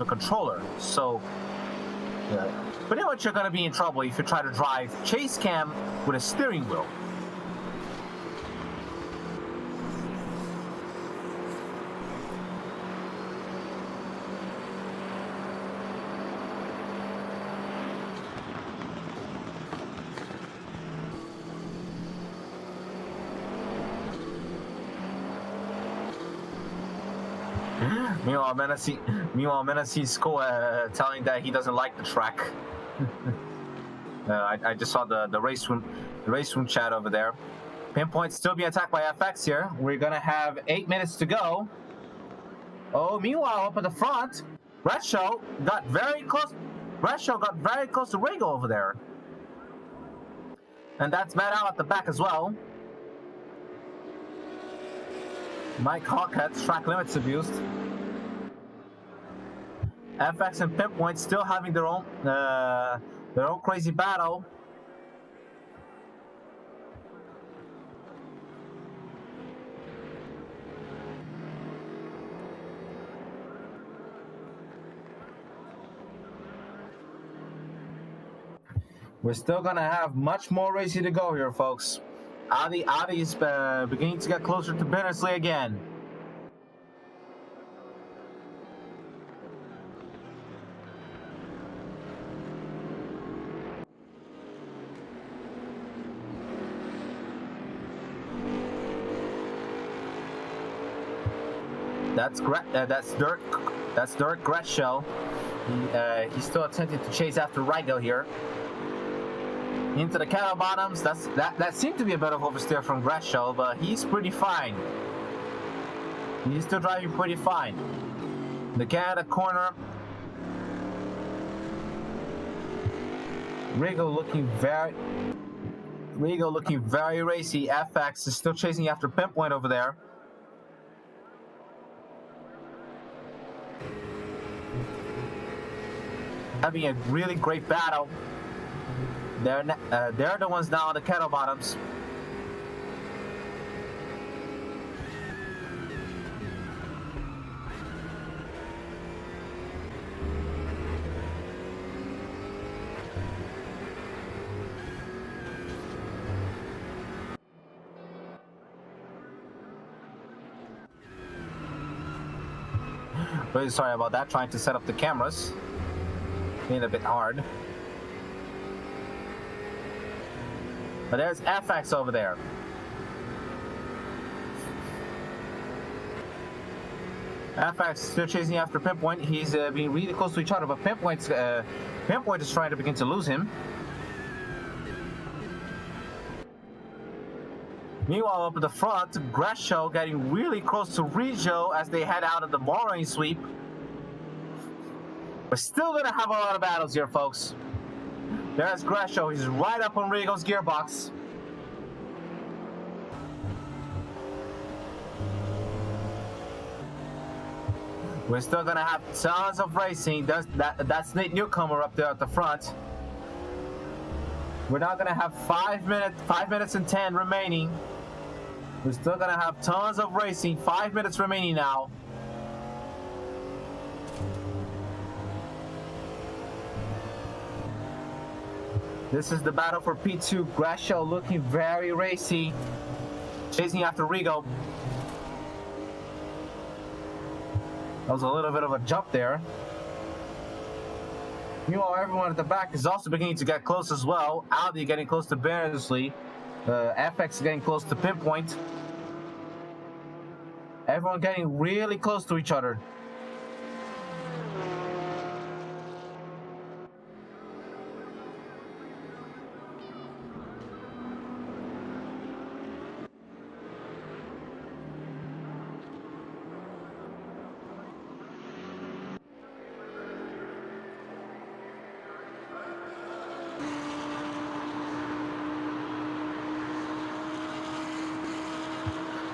controller. So Pretty much you're gonna be in trouble if you try to drive chase cam with a steering wheel. Meanwhile, Menace's telling that he doesn't like the track. I just saw the RaceRoom chat over there. Pinpoint still being attacked by FX here. We're gonna have 8 minutes to go. Oh, meanwhile, up at the front, Bradshaw got very close. Bradshaw got very close to Rigo over there, and that's Matt out at the back as well. Mike Hawkhead's track limits abused. FX and Pinpoint still having their own crazy battle. We're still gonna have much more racing to go here, folks. Audi is beginning to get closer to Bennersley again. That's Dirk Gretschel. He's still attempting to chase after Rigo here. Into the cattle bottoms. That seemed to be a bit of oversteer from Gretschel, but he's pretty fine. He's still driving pretty fine. The Canada corner. Rigo looking very racy. FX is still chasing after Pinpoint over there. Having a really great battle. They're the ones now on the cattle bottoms. Really sorry about that, trying to set up the cameras. Being a bit hard. But there's FX over there. FX still chasing after Pinpoint. He's being really close to each other, but Pinpoint is trying to begin to lose him. Meanwhile, up at the front, Gretschel getting really close to Rigo as they head out of the borrowing sweep. We're still gonna have a lot of battles here, folks. There's Gretschel. He's right up on Rigo's gearbox. We're still gonna have tons of racing. That's Nate Newcomer up there at the front. We're now gonna have 5 minutes and 10 remaining. We're still gonna have tons of racing. 5 minutes remaining now. This is the battle for P2. Gretschel looking very racy, chasing after Rigo. That was a little bit of a jump there. Meanwhile, everyone at the back is also beginning to get close as well. Audi getting close to Bennersley. FX getting close to Pinpoint. Everyone getting really close to each other.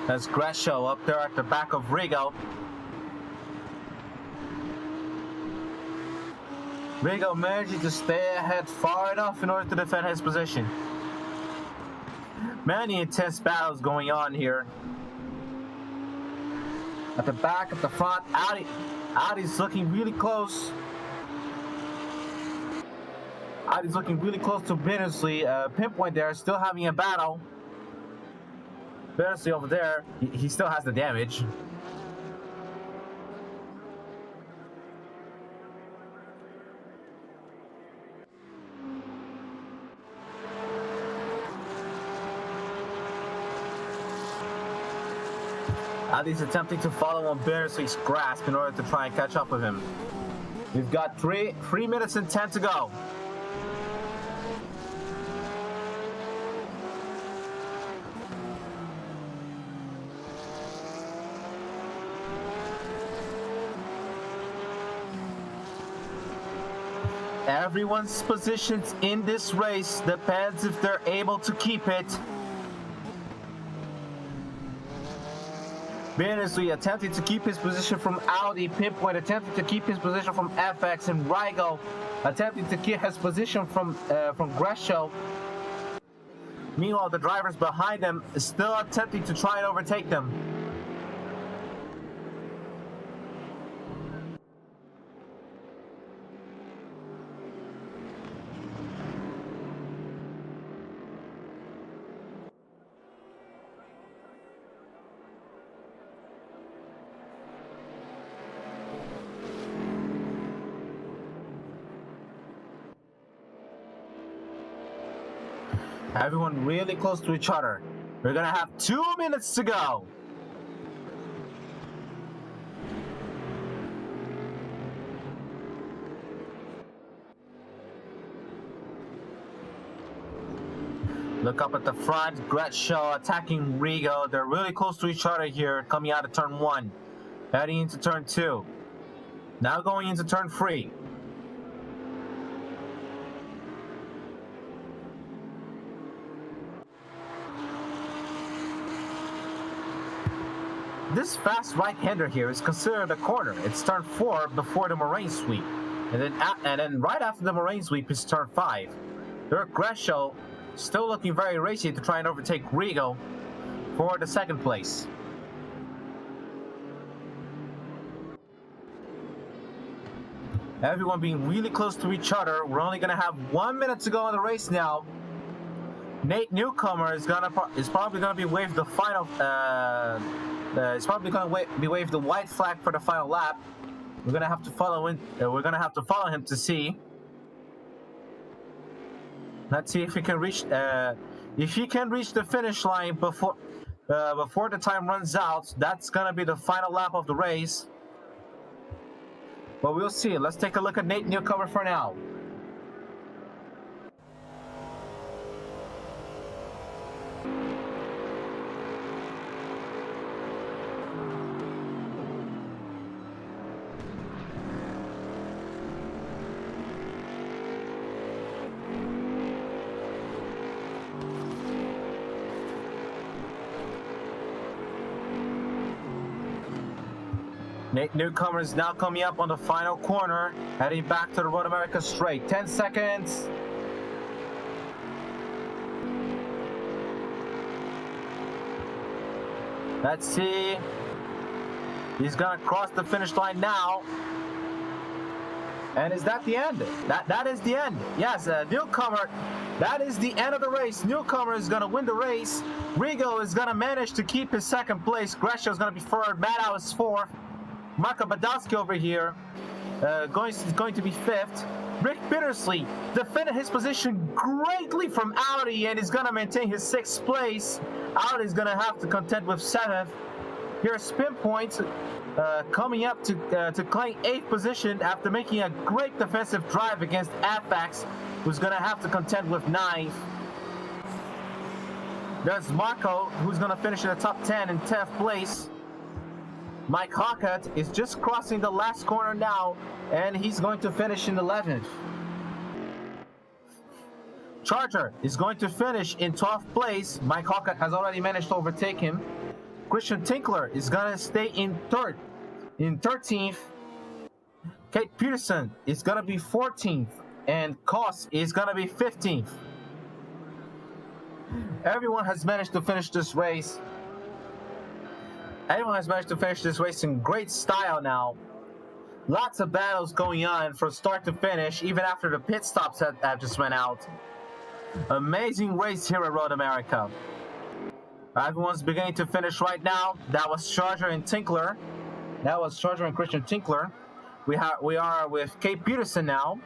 That's Gretschel up there at the back of Rigo. Rigo managing to stay ahead far enough in order to defend his position. Many intense battles going on here. At the back, at the front, Audi's looking really close. Audi's looking really close to Bittersley. Pinpoint there, still having a battle. Bittersley over there, he still has the damage. Audi's attempting to follow on Bittersley's grasp in order to try and catch up with him. We've got 3 minutes and 10 to go. Everyone's positions in this race depends if they're able to keep it. Bittersley attempting to keep his position from Audi. Pinpoint attempting to keep his position from FX, and Rigo attempting to keep his position from Gresham. Meanwhile, the drivers behind them is still attempting to try and overtake them. Everyone really close to each other. We're gonna have 2 minutes to go. Look up at the front. Gretshaw attacking Rigo. They're really close to each other here, coming out of turn 1. Heading into turn 2. Now going into turn 3. This fast right-hander here is considered a corner. It's turn 4 before the moraine sweep. And then right after the moraine sweep is turn 5. Dirk Gresham still looking very racy to try and overtake Rigo for the second place. Everyone being really close to each other. We're only going to have 1 minute to go in the race now. Nate Newcomer is probably going to be waved the final... it's probably going to be waved the white flag for the final lap. We're going to have to follow in. We're going to have to follow him to see. Let's see if he can reach. If he can reach the finish line before the time runs out. That's going to be the final lap of the race. But we'll see. Let's take a look at Nate Newcomer for now. Nate Newcomer is now coming up on the final corner, heading back to the Road America straight. 10 seconds. Let's see. He's gonna cross the finish line now. And is that the end? That is the end. Yes, Newcomer, that is the end of the race. Newcomer is gonna win the race. Rigo is gonna manage to keep his second place. Gresham is gonna be third. Maddow is fourth. Marco Badowski over here going to be fifth. Rick Bittersley defended his position greatly from Audi and is going to maintain his sixth place. Audi is going to have to contend with seventh. Here's Pinpoint coming up to claim eighth position after making a great defensive drive against FX, who's going to have to contend with ninth. There's Marco, who's going to finish in the top 10 in 10th place. Mike Hockett is just crossing the last corner now, and he's going to finish in 11th. Charger is going to finish in 12th place. Mike Hockett has already managed to overtake him. Christian Tinkler is going to stay in 13th. Kate Peterson is going to be 14th, and Koss is going to be 15th. Everyone has managed to finish this race. Everyone has managed to finish this race in great style now. Lots of battles going on from start to finish, even after the pit stops that just went out. Amazing race here at Road America. Everyone's beginning to finish right now. That was Charger and Tinkler. That was Charger and Christian Tinkler. We are with Kate Peterson now.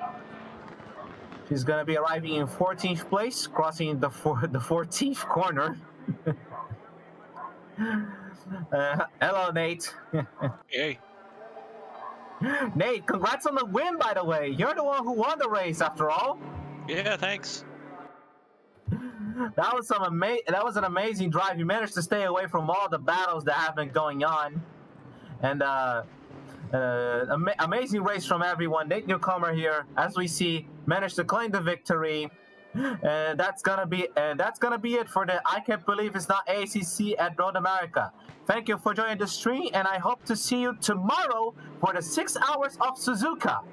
She's gonna be arriving in 14th place, crossing the 14th corner. Hello, Nate. Hey. Nate, congrats on the win, by the way. You're the one who won the race, after all. Yeah, thanks. That was an amazing drive. You managed to stay away from all the battles that have been going on, and amazing race from everyone. Nate Newcomer here, as we see, managed to claim the victory. And that's gonna be it for the I Can't Believe It's Not ACC at Road America. Thank you for joining the stream, and I hope to see you tomorrow for the 6 hours of Suzuka.